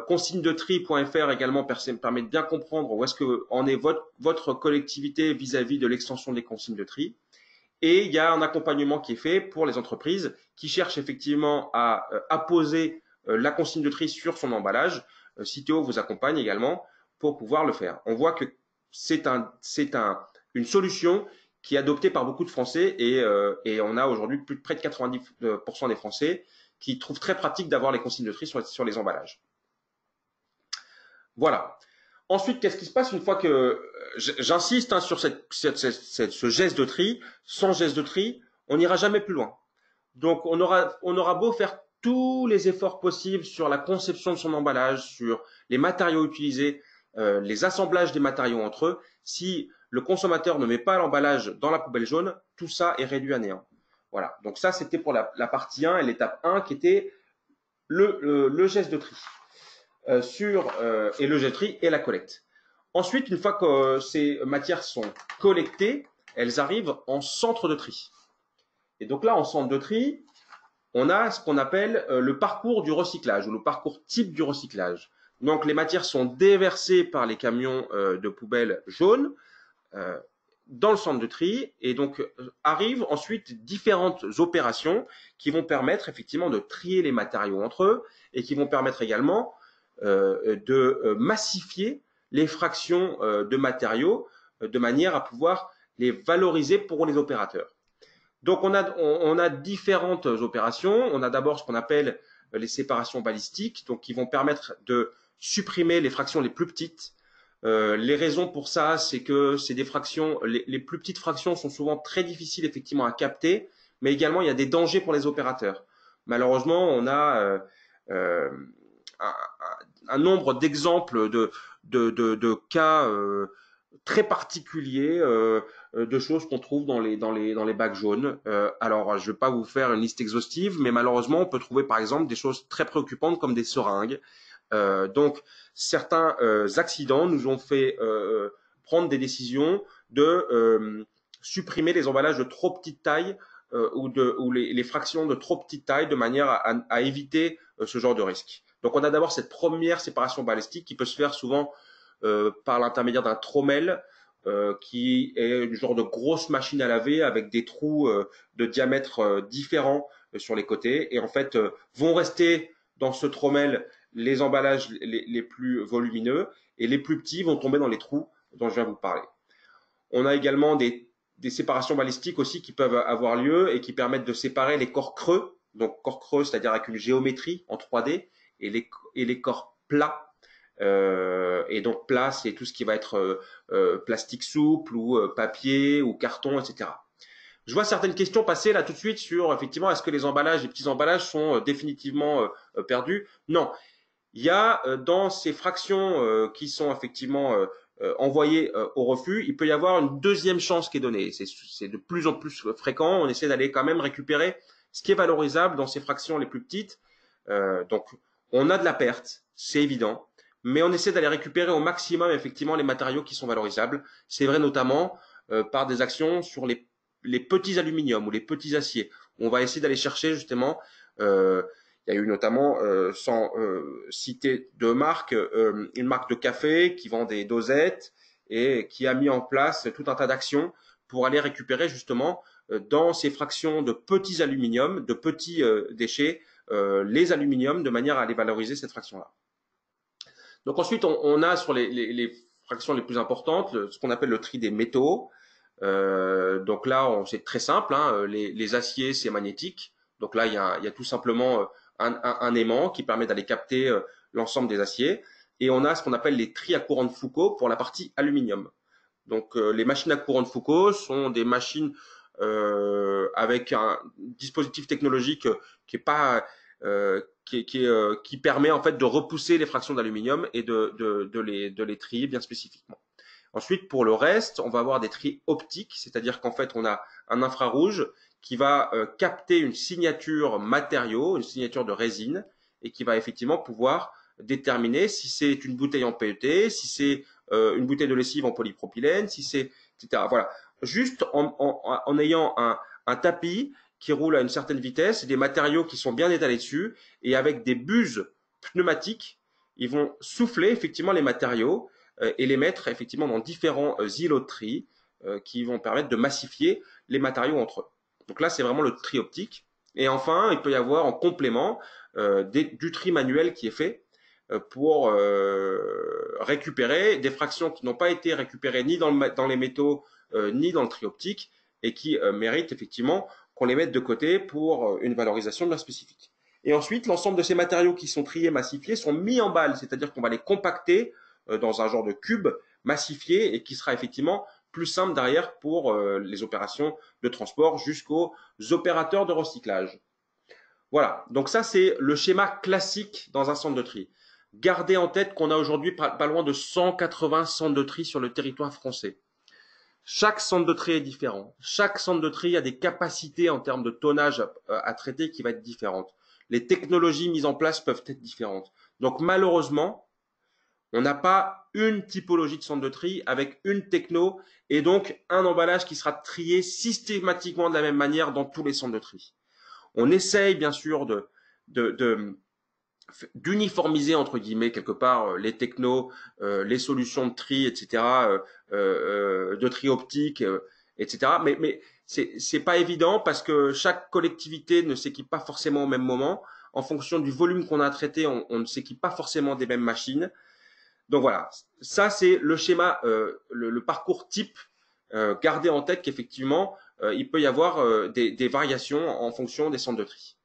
consignedetri.fr également permet de bien comprendre où est-ce que en est votre collectivité vis-à-vis de l'extension des consignes de tri. Et il y a un accompagnement qui est fait pour les entreprises qui cherchent effectivement à apposer la consigne de tri sur son emballage. Citeo vous accompagne également pour pouvoir le faire. On voit que c'est une solution qui est adoptée par beaucoup de Français et on a aujourd'hui près de 90% des Français qui trouvent très pratique d'avoir les consignes de tri sur les emballages. Voilà. Ensuite, qu'est-ce qui se passe une fois que j'insiste sur ce geste de tri? Sans geste de tri, on n'ira jamais plus loin. Donc, on aura beau faire tous les efforts possibles sur la conception de son emballage, sur les matériaux utilisés, les assemblages des matériaux entre eux, si le consommateur ne met pas l'emballage dans la poubelle jaune, tout ça est réduit à néant. Voilà. Donc ça, c'était pour la partie 1 et l'étape 1 qui était le geste de tri. Et le geste de tri et la collecte. Ensuite, une fois que ces matières sont collectées, elles arrivent en centre de tri. Et donc là, en centre de tri, on a ce qu'on appelle le parcours du recyclage ou le parcours type du recyclage. Donc les matières sont déversées par les camions de poubelles jaunes dans le centre de tri et donc arrivent ensuite différentes opérations qui vont permettre effectivement de trier les matériaux entre eux et qui vont permettre également de massifier les fractions de matériaux de manière à pouvoir les valoriser pour les opérateurs. Donc on a différentes opérations. On a d'abord ce qu'on appelle les séparations balistiques, donc qui vont permettre de supprimer les fractions les plus petites. Les raisons pour ça, c'est que c'est des fractions, les plus petites fractions sont souvent très difficiles effectivement à capter, mais également il y a des dangers pour les opérateurs. Malheureusement, on a euh, un, un nombre d'exemples de cas très particuliers de choses qu'on trouve dans les bacs jaunes. Alors, je ne vais pas vous faire une liste exhaustive, mais malheureusement, on peut trouver par exemple des choses très préoccupantes comme des seringues. Donc, certains accidents nous ont fait prendre des décisions de supprimer les emballages de trop petite taille ou les fractions de trop petite taille de manière à éviter ce genre de risque. Donc, on a d'abord cette première séparation balistique qui peut se faire souvent par l'intermédiaire d'un trommel qui est une genre de grosse machine à laver avec des trous de diamètre différents sur les côtés et en fait vont rester dans ce trommel les emballages les plus volumineux et les plus petits vont tomber dans les trous dont je viens vous parler. On a également des séparations balistiques aussi qui peuvent avoir lieu et qui permettent de séparer les corps creux, donc corps creux, c'est-à-dire avec une géométrie en 3D, et les corps plats. Et donc plat, c'est tout ce qui va être plastique souple ou papier ou carton, etc. Je vois certaines questions passer là tout de suite sur effectivement est-ce que les emballages, les petits emballages sont définitivement perdus? Non, il y a dans ces fractions qui sont effectivement envoyées au refus, il peut y avoir une deuxième chance qui est donnée. C'est de plus en plus fréquent. On essaie d'aller quand même récupérer ce qui est valorisable dans ces fractions les plus petites. Donc, on a de la perte, c'est évident, mais on essaie d'aller récupérer au maximum effectivement les matériaux qui sont valorisables. C'est vrai notamment par des actions sur les petits aluminiums ou les petits aciers. On va essayer d'aller chercher justement il y a eu notamment, sans citer de marque, une marque de café qui vend des dosettes et qui a mis en place tout un tas d'actions pour aller récupérer justement dans ces fractions de petits aluminiums, de petits déchets, les aluminiums de manière à aller valoriser cette fraction-là. Donc ensuite, on a sur les fractions les plus importantes ce qu'on appelle le tri des métaux. Donc là, c'est très simple. Hein, les aciers, c'est magnétique. Donc là, il y a tout simplement un aimant qui permet d'aller capter l'ensemble des aciers. Et on a ce qu'on appelle les tris à courant de Foucault pour la partie aluminium. Donc les machines à courant de Foucault sont des machines avec un dispositif technologique qui est pas qui permet en fait de repousser les fractions d'aluminium et de les trier bien spécifiquement. Ensuite, pour le reste, on va avoir des tris optiques, c'est-à-dire qu'en fait, on a un infrarouge qui va capter une signature matériau, une signature de résine, et qui va effectivement pouvoir déterminer si c'est une bouteille en PET, si c'est une bouteille de lessive en polypropylène, si c'est, etc. Voilà. Juste en ayant un tapis qui roule à une certaine vitesse, des matériaux qui sont bien étalés dessus, et avec des buses pneumatiques, ils vont souffler effectivement les matériaux et les mettre effectivement dans différents îlots de tri qui vont permettre de massifier les matériaux entre eux. Donc là, c'est vraiment le tri optique. Et enfin, il peut y avoir en complément du tri manuel qui est fait pour récupérer des fractions qui n'ont pas été récupérées ni dans les métaux ni dans le tri optique et qui méritent effectivement qu'on les mette de côté pour une valorisation bien spécifique. Et ensuite, l'ensemble de ces matériaux qui sont triés, massifiés, sont mis en balle, c'est-à-dire qu'on va les compacter dans un genre de cube massifié et qui sera effectivement plus simple derrière pour les opérations de transport jusqu'aux opérateurs de recyclage. Voilà, donc ça c'est le schéma classique dans un centre de tri. Gardez en tête qu'on a aujourd'hui pas loin de 180 centres de tri sur le territoire français. Chaque centre de tri est différent. Chaque centre de tri a des capacités en termes de tonnage à traiter qui va être différentes. Les technologies mises en place peuvent être différentes. Donc malheureusement, on n'a pas une typologie de centre de tri avec une techno et donc un emballage qui sera trié systématiquement de la même manière dans tous les centres de tri. On essaye bien sûr d'uniformiser entre guillemets quelque part les technos, les solutions de tri, etc., de tri optique, etc. Mais c'est pas évident parce que chaque collectivité ne s'équipe pas forcément au même moment. En fonction du volume qu'on a traité, on ne s'équipe pas forcément des mêmes machines. Donc voilà, ça c'est le schéma, le parcours type. Gardez en tête qu'effectivement, il peut y avoir des variations en fonction des centres de tri.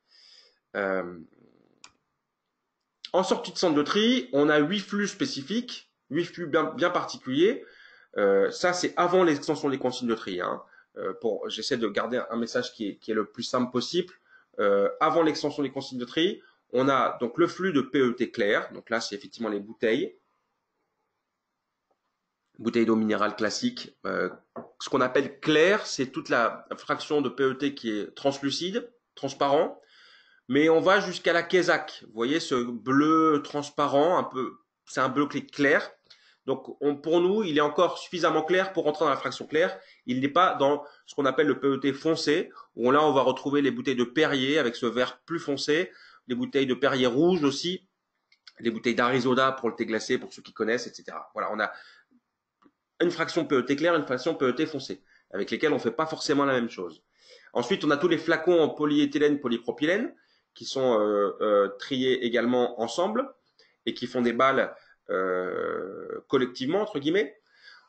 En sortie de centre de tri, on a 8 flux spécifiques, 8 flux bien particuliers. Ça, c'est avant l'extension des consignes de tri. Hein. j'essaie de garder un message qui est le plus simple possible. Avant l'extension des consignes de tri, on a donc le flux de PET clair. Donc là, c'est effectivement les bouteilles d'eau minérale classique. Ce qu'on appelle clair, c'est toute la fraction de PET qui est translucide, transparent. Mais on va jusqu'à la Kézak. Vous voyez ce bleu transparent, un peu, c'est un bleu clair. Donc pour nous, il est encore suffisamment clair pour rentrer dans la fraction claire. Il n'est pas dans ce qu'on appelle le PET foncé, où là on va retrouver les bouteilles de Perrier avec ce vert plus foncé, les bouteilles de Perrier rouge aussi, les bouteilles d'Arizona pour le thé glacé, pour ceux qui connaissent, etc. Voilà, on a une fraction PET claire, une fraction PET foncée, avec lesquelles on ne fait pas forcément la même chose. Ensuite, on a tous les flacons en polyéthylène, polypropylène, qui sont triés également ensemble et qui font des balles collectivement, entre guillemets.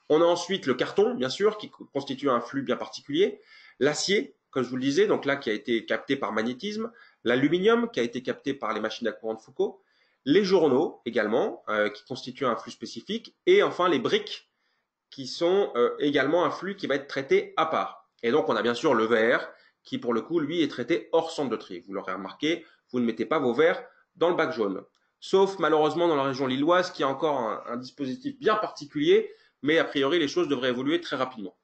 On a ensuite le carton, bien sûr, qui constitue un flux bien particulier. L'acier, comme je vous le disais, donc là, qui a été capté par magnétisme. L'aluminium, qui a été capté par les machines à courant de Foucault. Les journaux, également, qui constituent un flux spécifique. Et enfin, les briques, qui sont également un flux qui va être traité à part. Et donc, on a bien sûr le verre, qui pour le coup, lui, est traité hors centre de tri. Vous l'aurez remarqué, vous ne mettez pas vos verres dans le bac jaune. Sauf malheureusement dans la région lilloise, qui a encore un dispositif bien particulier, mais a priori, les choses devraient évoluer très rapidement.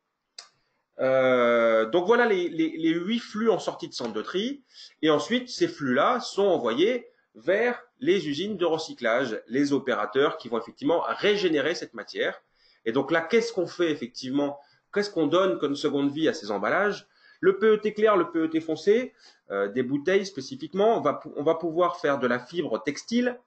Donc voilà les 8 flux en sortie de centre de tri. Et ensuite, ces flux-là sont envoyés vers les usines de recyclage, les opérateurs qui vont effectivement régénérer cette matière. Et donc là, qu'est-ce qu'on fait effectivement? Qu'est-ce qu'on donne comme seconde vie à ces emballages? Le PET clair, le PET foncé, des bouteilles spécifiquement, on va pouvoir faire de la fibre textile,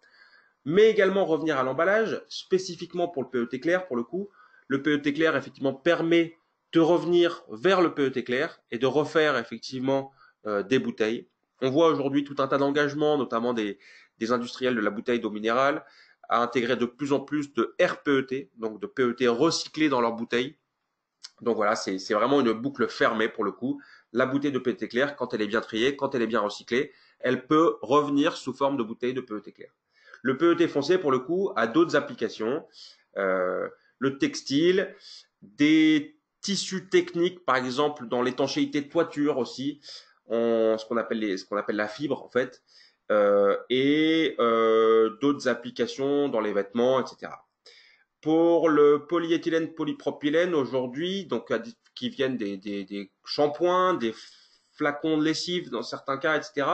mais également revenir à l'emballage, spécifiquement pour le PET clair, pour le coup. Le PET clair, effectivement, permet de revenir vers le PET clair et de refaire effectivement des bouteilles. On voit aujourd'hui tout un tas d'engagements, notamment des industriels de la bouteille d'eau minérale, à intégrer de plus en plus de RPET, donc de PET recyclés dans leurs bouteilles. Donc voilà, c'est vraiment une boucle fermée pour le coup. La bouteille de PET clair, quand elle est bien triée, quand elle est bien recyclée, elle peut revenir sous forme de bouteille de PET clair. Le PET foncé, pour le coup, a d'autres applications. Le textile, des tissus techniques, par exemple, dans l'étanchéité de toiture aussi, ce qu'on appelle la fibre, en fait, et d'autres applications dans les vêtements, etc. Pour le polyéthylène, polypropylène, aujourd'hui, donc qui viennent des shampoings, des flacons de lessive dans certains cas, etc.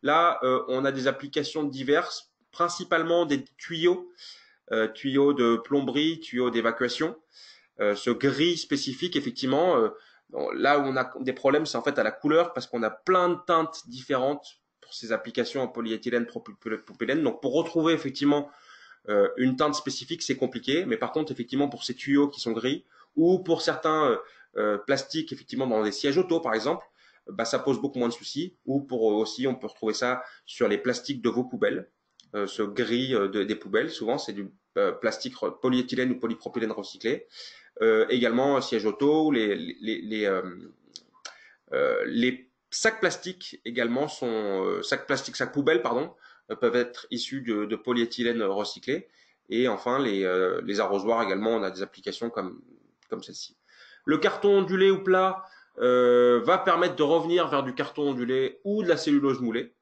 Là, on a des applications diverses, principalement des tuyaux, tuyaux de plomberie, tuyaux d'évacuation. Ce gris spécifique, effectivement, là où on a des problèmes, c'est en fait à la couleur, parce qu'on a plein de teintes différentes pour ces applications en polyéthylène, propylène. Donc, pour retrouver effectivement une teinte spécifique, c'est compliqué, mais par contre, effectivement, pour ces tuyaux qui sont gris, ou pour certains plastiques, effectivement, dans des sièges auto, par exemple, bah, ça pose beaucoup moins de soucis. Ou pour aussi, on peut retrouver ça sur les plastiques de vos poubelles. Ce gris des poubelles, souvent, c'est du plastique polyéthylène ou polypropylène recyclé. Également, siège auto, les sacs plastiques également sont sacs plastiques, sacs poubelles, pardon, peuvent être issus de polyéthylène recyclé. Et enfin, les arrosoirs également, on a des applications comme celle-ci. Le carton ondulé ou plat va permettre de revenir vers du carton ondulé ou de la cellulose moulée.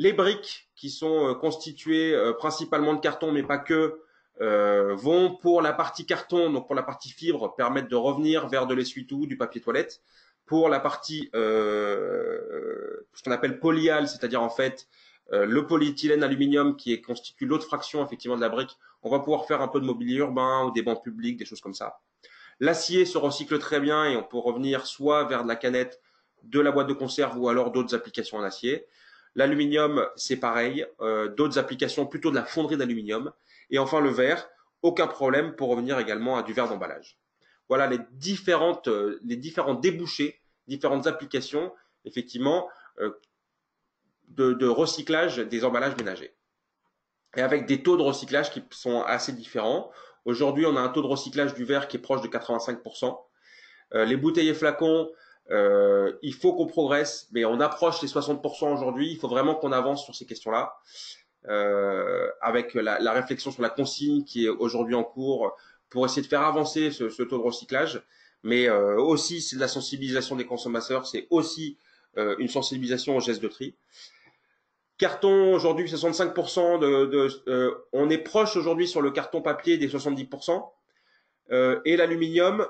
Les briques, qui sont constituées principalement de carton, mais pas que, vont pour la partie carton, donc pour la partie fibre, permettre de revenir vers de l'essuie-tout, du papier toilette. Pour la partie, ce qu'on appelle polyal, c'est-à-dire en fait le polyéthylène aluminium qui constitue l'autre fraction effectivement de la brique, on va pouvoir faire un peu de mobilier urbain ou des bancs publics, des choses comme ça. L'acier se recycle très bien et on peut revenir soit vers de la canette, de la boîte de conserve ou alors d'autres applications en acier. L'aluminium, c'est pareil, d'autres applications plutôt de la fonderie d'aluminium. Et enfin le verre, aucun problème pour revenir également à du verre d'emballage. Voilà les différents débouchés, différentes applications, effectivement, de recyclage des emballages ménagers. Et avec des taux de recyclage qui sont assez différents. Aujourd'hui, on a un taux de recyclage du verre qui est proche de 85%. Les bouteilles et flacons, il faut qu'on progresse, mais on approche les 60% aujourd'hui. Il faut vraiment qu'on avance sur ces questions-là. Avec la réflexion sur la consigne qui est aujourd'hui en cours pour essayer de faire avancer ce taux de recyclage. mais aussi c'est de la sensibilisation des consommateurs, c'est aussi une sensibilisation aux gestes de tri. Carton, aujourd'hui, 65% on est proche aujourd'hui sur le carton papier des 70%. Et l'aluminium,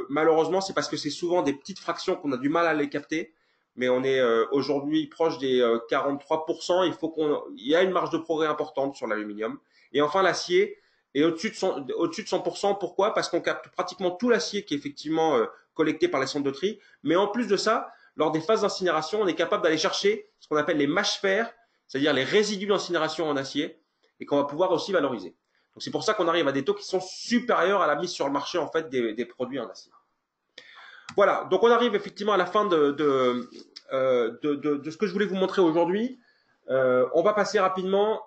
malheureusement, c'est parce que c'est souvent des petites fractions qu'on a du mal à les capter. Mais on est aujourd'hui proche des 43%. Il y a une marge de progrès importante sur l'aluminium. Et enfin, l'acier est au-dessus de 100%. Pourquoi? Parce qu'on capte pratiquement tout l'acier qui est effectivement collecté par les centres de tri. Mais en plus de ça, lors des phases d'incinération, on est capable d'aller chercher ce qu'on appelle les mâches-fer, c'est-à-dire les résidus d'incinération en acier, et qu'on va pouvoir aussi valoriser. Donc c'est pour ça qu'on arrive à des taux qui sont supérieurs à la mise sur le marché en fait des produits en acier. Voilà, donc on arrive effectivement à la fin de ce que je voulais vous montrer aujourd'hui. On va passer rapidement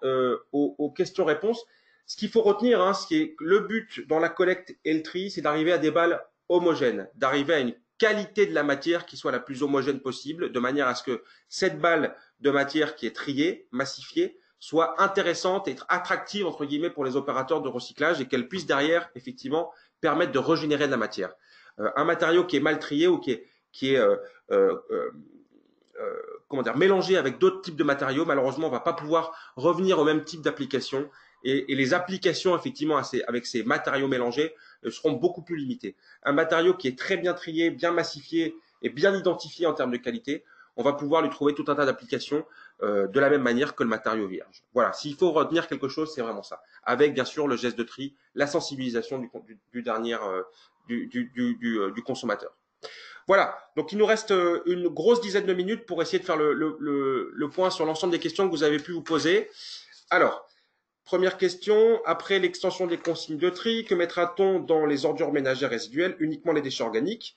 aux questions-réponses. Ce qu'il faut retenir, hein, le but dans la collecte et le tri, c'est d'arriver à des balles homogènes, d'arriver à une qualité de la matière qui soit la plus homogène possible, de manière à ce que cette balle de matière qui est triée, massifiée, soit intéressante et attractive entre guillemets pour les opérateurs de recyclage et qu'elle puisse derrière effectivement permettre de régénérer de la matière. Un matériau qui est mal trié ou qui est mélangé avec d'autres types de matériaux, malheureusement, on va pas pouvoir revenir au même type d'application et les applications effectivement avec ces matériaux mélangés seront beaucoup plus limitées. Un matériau qui est très bien trié, bien massifié et bien identifié en termes de qualité, on va pouvoir lui trouver tout un tas d'applications de la même manière que le matériau vierge. Voilà, s'il faut retenir quelque chose, c'est vraiment ça. Avec bien sûr le geste de tri, la sensibilisation du consommateur. Voilà, donc il nous reste une grosse dizaine de minutes pour essayer de faire le point sur l'ensemble des questions que vous avez pu vous poser. Alors, première question, après l'extension des consignes de tri, que mettra-t-on dans les ordures ménagères résiduelles? Uniquement les déchets organiques.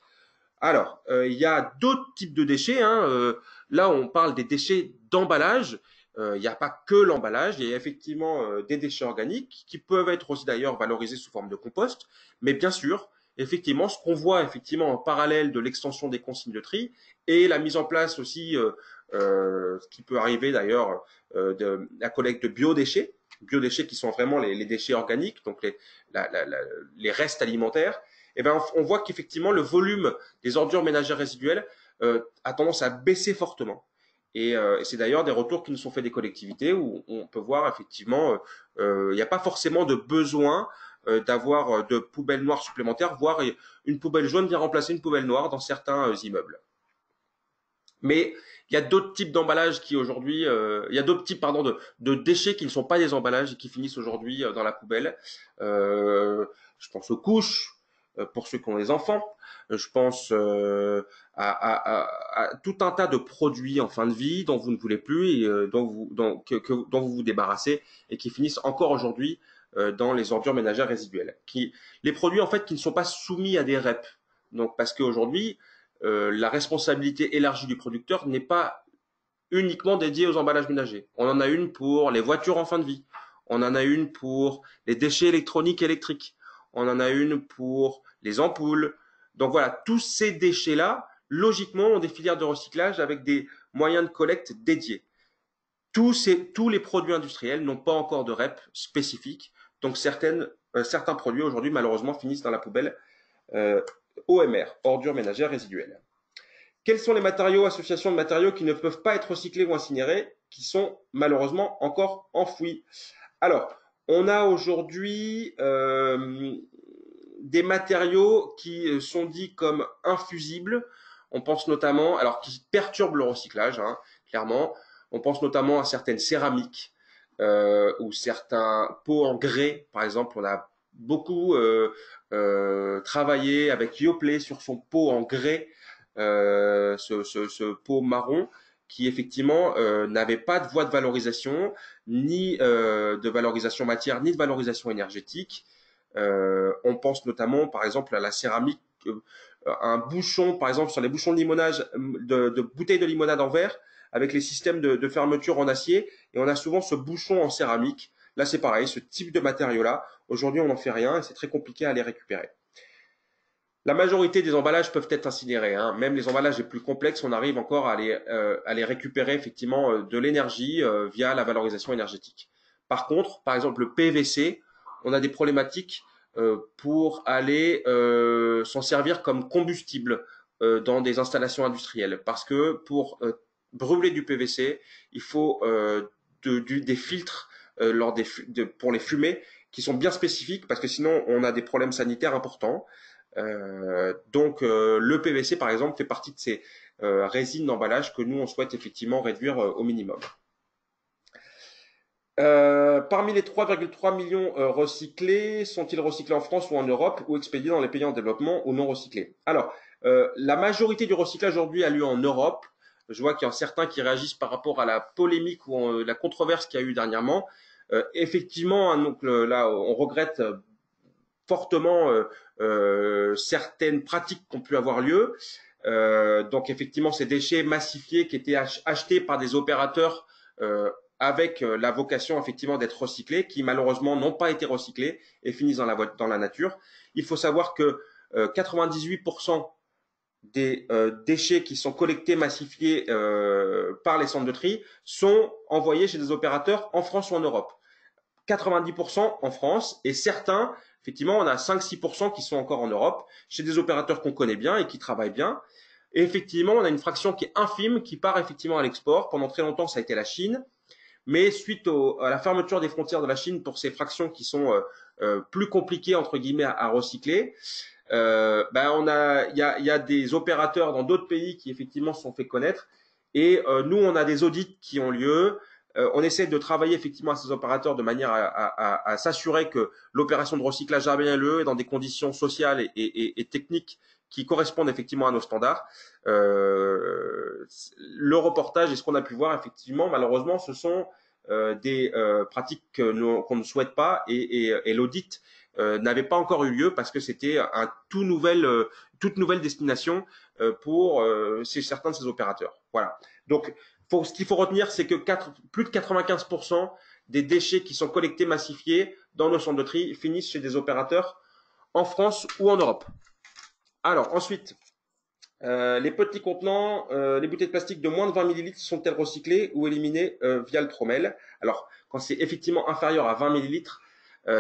Alors, il y a d'autres types de déchets. Hein. Là, on parle des déchets d'emballage. Il n'y a pas que l'emballage. Il y a effectivement des déchets organiques qui peuvent être aussi d'ailleurs valorisés sous forme de compost. Mais bien sûr, effectivement, ce qu'on voit effectivement en parallèle de l'extension des consignes de tri et la mise en place aussi, ce qui peut arriver d'ailleurs, de la collecte de biodéchets qui sont vraiment les déchets organiques, donc les restes alimentaires. Eh ben, on voit qu'effectivement le volume des ordures ménagères résiduelles a tendance à baisser fortement. Et c'est d'ailleurs des retours qui nous sont faits des collectivités où on peut voir effectivement il n'y a pas forcément de besoin d'avoir de poubelles noires supplémentaires, voire une poubelle jaune vient remplacer une poubelle noire dans certains immeubles. Mais il y a d'autres types d'emballages qui aujourd'hui, il y a d'autres types de déchets qui ne sont pas des emballages et qui finissent aujourd'hui dans la poubelle. Je pense aux couches pour ceux qui ont des enfants. Je pense à tout un tas de produits en fin de vie dont vous ne voulez plus et dont vous vous débarrassez et qui finissent encore aujourd'hui dans les ordures ménagères résiduelles. Les produits en fait qui ne sont pas soumis à des REP. Donc parce qu'aujourd'hui la responsabilité élargie du producteur n'est pas uniquement dédiée aux emballages ménagers. On en a une pour les voitures en fin de vie. On en a une pour les déchets électroniques et électriques. On en a une pour les ampoules. Donc voilà, tous ces déchets-là, logiquement, ont des filières de recyclage avec des moyens de collecte dédiés. Tous les produits industriels n'ont pas encore de REP spécifique. Donc certains produits aujourd'hui, malheureusement, finissent dans la poubelle OMR, ordures ménagères résiduelles. Quels sont les matériaux, associations de matériaux qui ne peuvent pas être recyclés ou incinérés, qui sont malheureusement encore enfouis? Alors, on a aujourd'hui des matériaux qui sont dits comme infusibles. On pense notamment, alors qui perturbent le recyclage, hein, clairement. On pense notamment à certaines céramiques ou certains pots en grès, par exemple. On a beaucoup travaillé avec Yoplait sur son pot en grès, ce pot marron qui effectivement n'avait pas de voie de valorisation, ni de valorisation matière, ni de valorisation énergétique. On pense notamment par exemple à la céramique, un bouchon, par exemple sur les bouchons de limonage, de bouteilles de limonade en verre, avec les systèmes de fermeture en acier, et on a souvent ce bouchon en céramique. Là c'est pareil, ce type de matériau-là, aujourd'hui on n'en fait rien et c'est très compliqué à les récupérer. La majorité des emballages peuvent être incinérés, hein. Même les emballages les plus complexes, on arrive encore à les récupérer effectivement de l'énergie via la valorisation énergétique. Par contre, par exemple le PVC, on a des problématiques pour aller s'en servir comme combustible dans des installations industrielles. Parce que pour brûler du PVC, il faut des filtres pour les fumées qui sont bien spécifiques parce que sinon on a des problèmes sanitaires importants. Donc le PVC par exemple fait partie de ces résines d'emballage que nous on souhaite effectivement réduire au minimum. Parmi les 3,3 millions recyclés, sont-ils recyclés en France ou en Europe ou expédiés dans les pays en développement ou non recyclés? Alors, la majorité du recyclage aujourd'hui a lieu en Europe. Je vois qu'il y en a certains qui réagissent par rapport à la polémique ou la controverse qu'il y a eu dernièrement. Effectivement, hein, donc, là, on regrette fortement certaines pratiques qui ont pu avoir lieu. Donc, effectivement, ces déchets massifiés qui étaient achetés par des opérateurs avec la vocation effectivement d'être recyclés, qui malheureusement n'ont pas été recyclés et finissent dans la nature. Il faut savoir que 98% des déchets qui sont collectés, massifiés par les centres de tri sont envoyés chez des opérateurs en France ou en Europe. 90% en France et certains, effectivement, on a 5-6% qui sont encore en Europe, chez des opérateurs qu'on connaît bien et qui travaillent bien. Et effectivement, on a une fraction qui est infime qui part effectivement à l'export. Pendant très longtemps, ça a été la Chine. Mais suite à la fermeture des frontières de la Chine pour ces fractions qui sont plus compliquées entre guillemets à recycler, il y a des opérateurs dans d'autres pays qui effectivement se sont fait connaître. Et nous, on a des audits qui ont lieu. On essaie de travailler effectivement à ces opérateurs de manière à s'assurer que l'opération de recyclage a bien lieu et dans des conditions sociales et techniques qui correspondent effectivement à nos standards. Le reportage et ce qu'on a pu voir effectivement, malheureusement, ce sont des pratiques qu'on ne souhaite pas et l'audit n'avait pas encore eu lieu parce que c'était toute nouvelle destination pour certains de ces opérateurs. Voilà. Donc, ce qu'il faut retenir, c'est que plus de 95% des déchets qui sont collectés, massifiés dans nos centres de tri finissent chez des opérateurs en France ou en Europe. Alors, ensuite, les petits contenants, les bouteilles de plastique de moins de 20 millilitres sont-elles recyclées ou éliminées via le Tromel? Alors, quand c'est effectivement inférieur à 20 millilitres,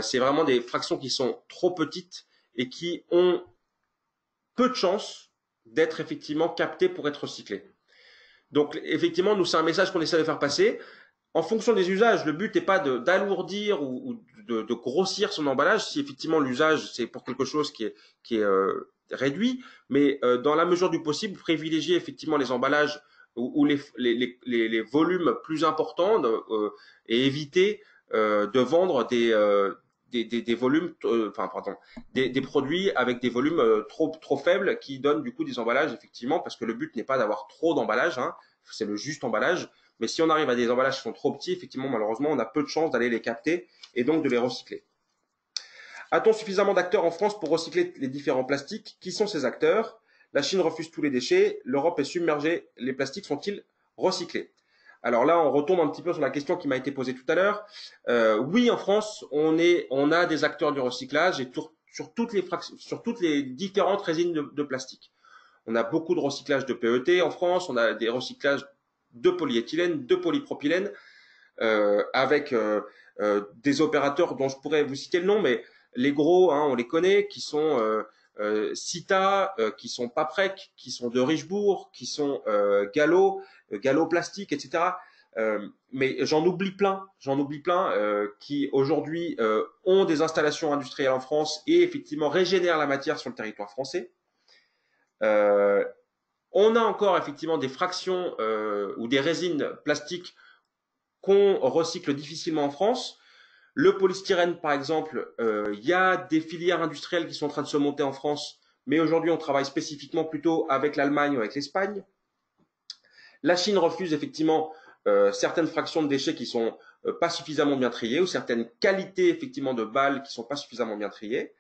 c'est vraiment des fractions qui sont trop petites et qui ont peu de chances d'être effectivement captées pour être recyclées. Donc, effectivement, nous, c'est un message qu'on essaie de faire passer. En fonction des usages, le but n'est pas d'alourdir ou de grossir son emballage. Si effectivement l'usage c'est pour quelque chose qui est réduit, mais dans la mesure du possible, privilégier effectivement les emballages ou les volumes plus importants et éviter de vendre des volumes, des produits avec des volumes trop faibles qui donnent du coup des emballages effectivement, parce que le but n'est pas d'avoir trop d'emballage, hein, c'est le juste emballage. Mais si on arrive à des emballages qui sont trop petits, effectivement, malheureusement, on a peu de chances d'aller les capter et donc de les recycler. A-t-on suffisamment d'acteurs en France pour recycler les différents plastiques? Qui sont ces acteurs? La Chine refuse tous les déchets, l'Europe est submergée, les plastiques sont-ils recyclés? Alors là, on retombe un petit peu sur la question qui m'a été posée tout à l'heure. Oui, en France, on a des acteurs du recyclage et sur toutes les différentes résines de plastique. On a beaucoup de recyclage de PET en France, on a des recyclages de polyéthylène, de polypropylène, avec des opérateurs dont je pourrais vous citer le nom, mais les gros, hein, on les connaît, qui sont Cita, qui sont Paprec, qui sont de Richebourg, qui sont Gallo Plastique, etc. Mais j'en oublie plein qui aujourd'hui ont des installations industrielles en France et effectivement régénèrent la matière sur le territoire français. On a encore effectivement des fractions ou des résines plastiques qu'on recycle difficilement en France. Le polystyrène, par exemple, y a des filières industrielles qui sont en train de se monter en France, mais aujourd'hui on travaille spécifiquement plutôt avec l'Allemagne ou avec l'Espagne. La Chine refuse effectivement certaines fractions de déchets qui sont pas suffisamment bien triées ou certaines qualités effectivement de balles qui sont pas suffisamment bien triées.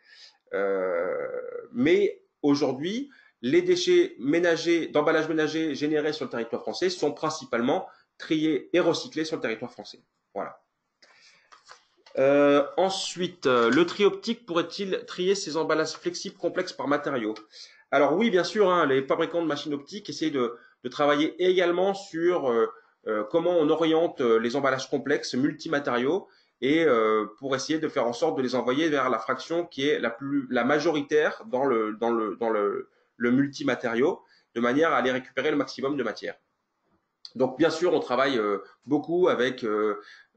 Mais aujourd'hui, les déchets ménagers, d'emballage ménager générés sur le territoire français sont principalement triés et recyclés sur le territoire français. Voilà. Ensuite, le tri optique pourrait-il trier ces emballages flexibles complexes par matériaux? Alors oui, bien sûr, hein, les fabricants de machines optiques essayent de travailler également sur comment on oriente les emballages complexes multimatériaux et pour essayer de faire en sorte de les envoyer vers la fraction qui est la majoritaire le multimatériau, de manière à aller récupérer le maximum de matière. Donc bien sûr, on travaille beaucoup avec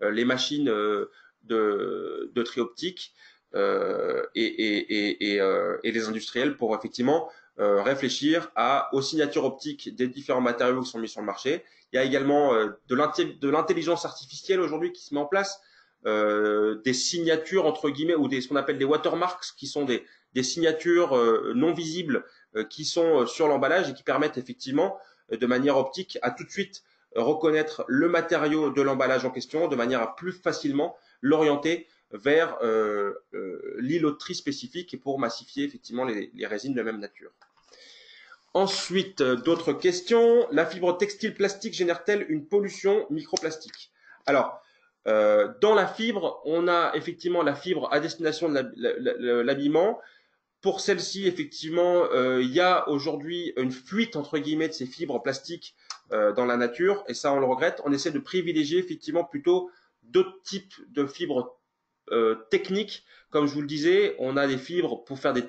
les machines de tri optique et les industriels pour effectivement réfléchir aux signatures optiques des différents matériaux qui sont mis sur le marché. Il y a également de l'intelligence artificielle aujourd'hui qui se met en place, des signatures entre guillemets ou ce qu'on appelle des watermarks, qui sont des signatures non visibles qui sont sur l'emballage et qui permettent effectivement de manière optique à tout de suite reconnaître le matériau de l'emballage en question, de manière à plus facilement l'orienter vers l'îlot de tri spécifique et pour massifier effectivement les résines de même nature. Ensuite, d'autres questions. La fibre textile plastique génère-t-elle une pollution microplastique? Alors, dans la fibre, on a effectivement la fibre à destination de l'habillement. Pour celle-ci, effectivement, il y a aujourd'hui une fuite, entre guillemets, de ces fibres plastiques dans la nature, et ça, on le regrette. On essaie de privilégier effectivement plutôt d'autres types de fibres techniques. Comme je vous le disais, on a des fibres pour faire de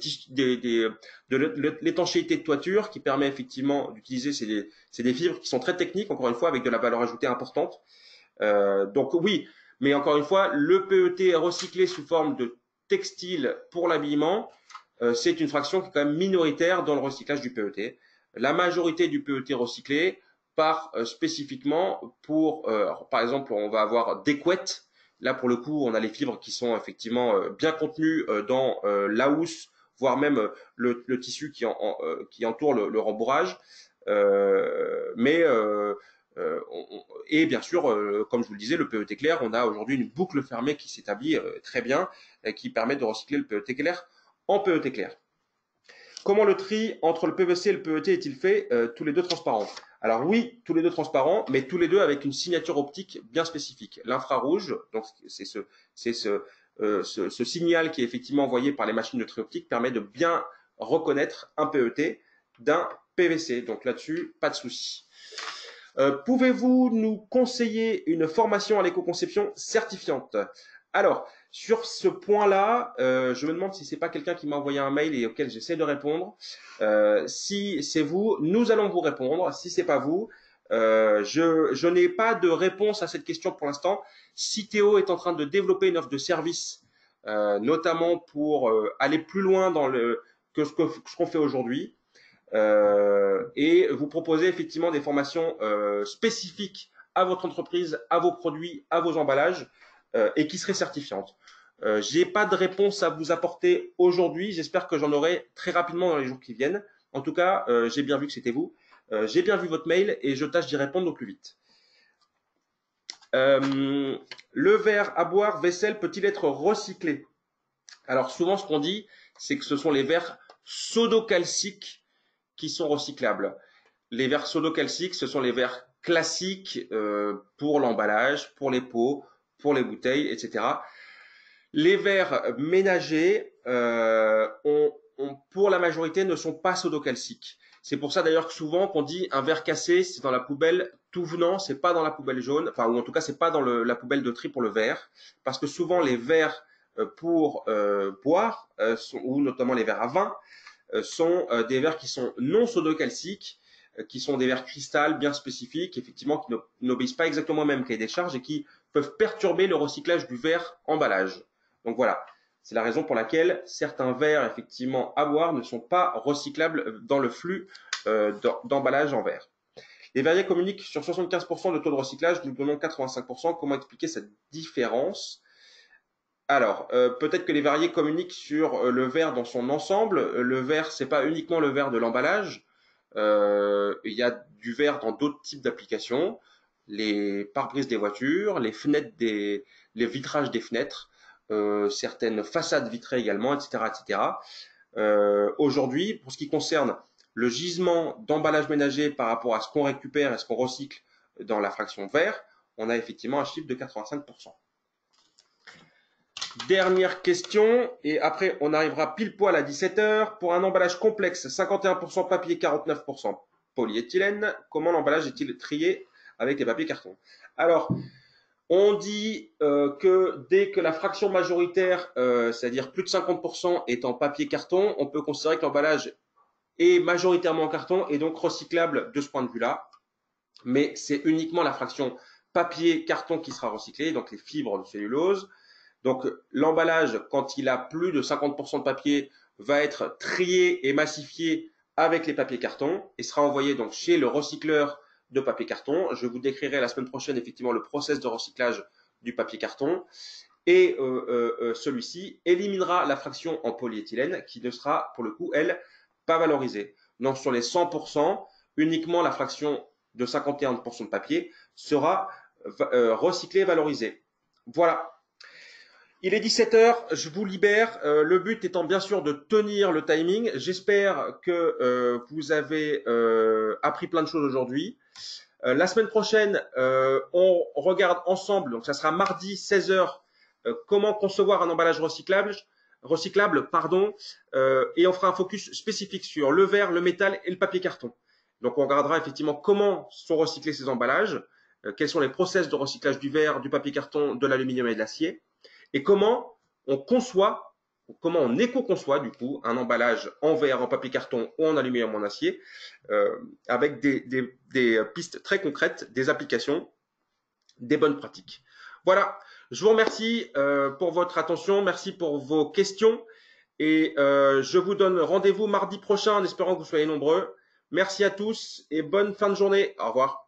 l'étanchéité de toiture qui permet effectivement d'utiliser, c'est des fibres qui sont très techniques, encore une fois, avec de la valeur ajoutée importante. Donc oui, mais encore une fois, le PET recyclé sous forme de textile pour l'habillement, c'est une fraction qui est quand même minoritaire dans le recyclage du PET. La majorité du PET recyclé part spécifiquement pour, par exemple, on va avoir des couettes. Là, pour le coup, on a les fibres qui sont effectivement bien contenues dans la housse, voire même le tissu qui entoure le rembourrage. Et bien sûr, comme je vous le disais, le PET clair, on a aujourd'hui une boucle fermée qui s'établit très bien, qui permet de recycler le PET clair en PET clair. Comment le tri entre le PVC et le PET est-il fait? Tous les deux transparents. Alors oui, tous les deux transparents, mais tous les deux avec une signature optique bien spécifique. L'infrarouge, donc c'est ce signal qui est effectivement envoyé par les machines de tri optique, permet de bien reconnaître un PET d'un PVC. Donc là-dessus, pas de souci. Pouvez-vous nous conseiller une formation à l'éco-conception certifiante? Alors, sur ce point-là, je me demande si c'est pas quelqu'un qui m'a envoyé un mail et auquel j'essaie de répondre. Si c'est vous, nous allons vous répondre. Si c'est pas vous, je n'ai pas de réponse à cette question pour l'instant. Citeo est en train de développer une offre de service, notamment pour aller plus loin dans ce qu'on fait aujourd'hui. Et vous proposez effectivement des formations spécifiques à votre entreprise, à vos produits, à vos emballages et qui seraient certifiantes. J'ai pas de réponse à vous apporter aujourd'hui. J'espère que j'en aurai très rapidement dans les jours qui viennent. En tout cas, j'ai bien vu que c'était vous. J'ai bien vu votre mail et je tâche d'y répondre au plus vite. Le verre à boire vaisselle peut-il être recyclé? Alors souvent, ce qu'on dit, c'est que ce sont les verres sodocalciques qui sont recyclables. Les verres sodocalciques, ce sont les verres classiques pour l'emballage, pour les pots, pour les bouteilles, etc. Les verres ménagers, pour la majorité, ne sont pas sodocalciques. C'est pour ça d'ailleurs que souvent qu'on dit un verre cassé, c'est dans la poubelle tout venant, c'est pas dans la poubelle jaune, enfin ou en tout cas c'est pas dans la poubelle de tri pour le verre, parce que souvent les verres pour boire, ou notamment les verres à vin, sont des verres qui sont non sodocalciques, qui sont des verres cristal bien spécifiques, effectivement, qui n'obéissent pas exactement au même cahier des charges et qui peuvent perturber le recyclage du verre emballage. Donc voilà, c'est la raison pour laquelle certains verres, effectivement, à boire ne sont pas recyclables dans le flux d'emballage en verre. Les verriers communiquent sur 75% de taux de recyclage, nous donnons 85%. Comment expliquer cette différence? Alors, peut-être que les verriers communiquent sur le verre dans son ensemble. Le verre, c'est pas uniquement le verre de l'emballage. Il y a du verre dans d'autres types d'applications. Les pare-brises des voitures, les vitrages des fenêtres, certaines façades vitrées également, etc., etc. Aujourd'hui, pour ce qui concerne le gisement d'emballage ménager par rapport à ce qu'on récupère et ce qu'on recycle dans la fraction verre, on a effectivement un chiffre de 85%. Dernière question, et après on arrivera pile poil à 17h. Pour un emballage complexe, 51% papier, 49% polyéthylène, comment l'emballage est-il trié avec les papiers carton? Alors, On dit que dès que la fraction majoritaire, c'est-à-dire plus de 50%, est en papier carton, on peut considérer que l'emballage est majoritairement en carton et donc recyclable de ce point de vue-là. Mais c'est uniquement la fraction papier carton qui sera recyclée, donc les fibres de cellulose. Donc l'emballage, quand il a plus de 50% de papier, va être trié et massifié avec les papiers carton et sera envoyé donc chez le recycleur de papier carton. Je vous décrirai la semaine prochaine effectivement le process de recyclage du papier carton. Et celui-ci éliminera la fraction en polyéthylène qui ne sera pour le coup, elle, pas valorisée. Donc sur les 100%, uniquement la fraction de 51% de papier sera recyclée et valorisée. Voilà. Il est 17 heures, je vous libère. Le but étant bien sûr de tenir le timing. J'espère que vous avez appris plein de choses aujourd'hui. La semaine prochaine, on regarde ensemble, donc ça sera mardi 16 heures, comment concevoir un emballage recyclable, et on fera un focus spécifique sur le verre, le métal et le papier carton. Donc on regardera effectivement comment sont recyclés ces emballages, quels sont les process de recyclage du verre, du papier carton, de l'aluminium et de l'acier, et comment on éco-conçoit du coup un emballage en verre, en papier carton ou en aluminium ou en acier, avec des pistes très concrètes, des applications, des bonnes pratiques. Voilà, je vous remercie pour votre attention, merci pour vos questions et je vous donne rendez-vous mardi prochain en espérant que vous soyez nombreux. Merci à tous et bonne fin de journée. Au revoir.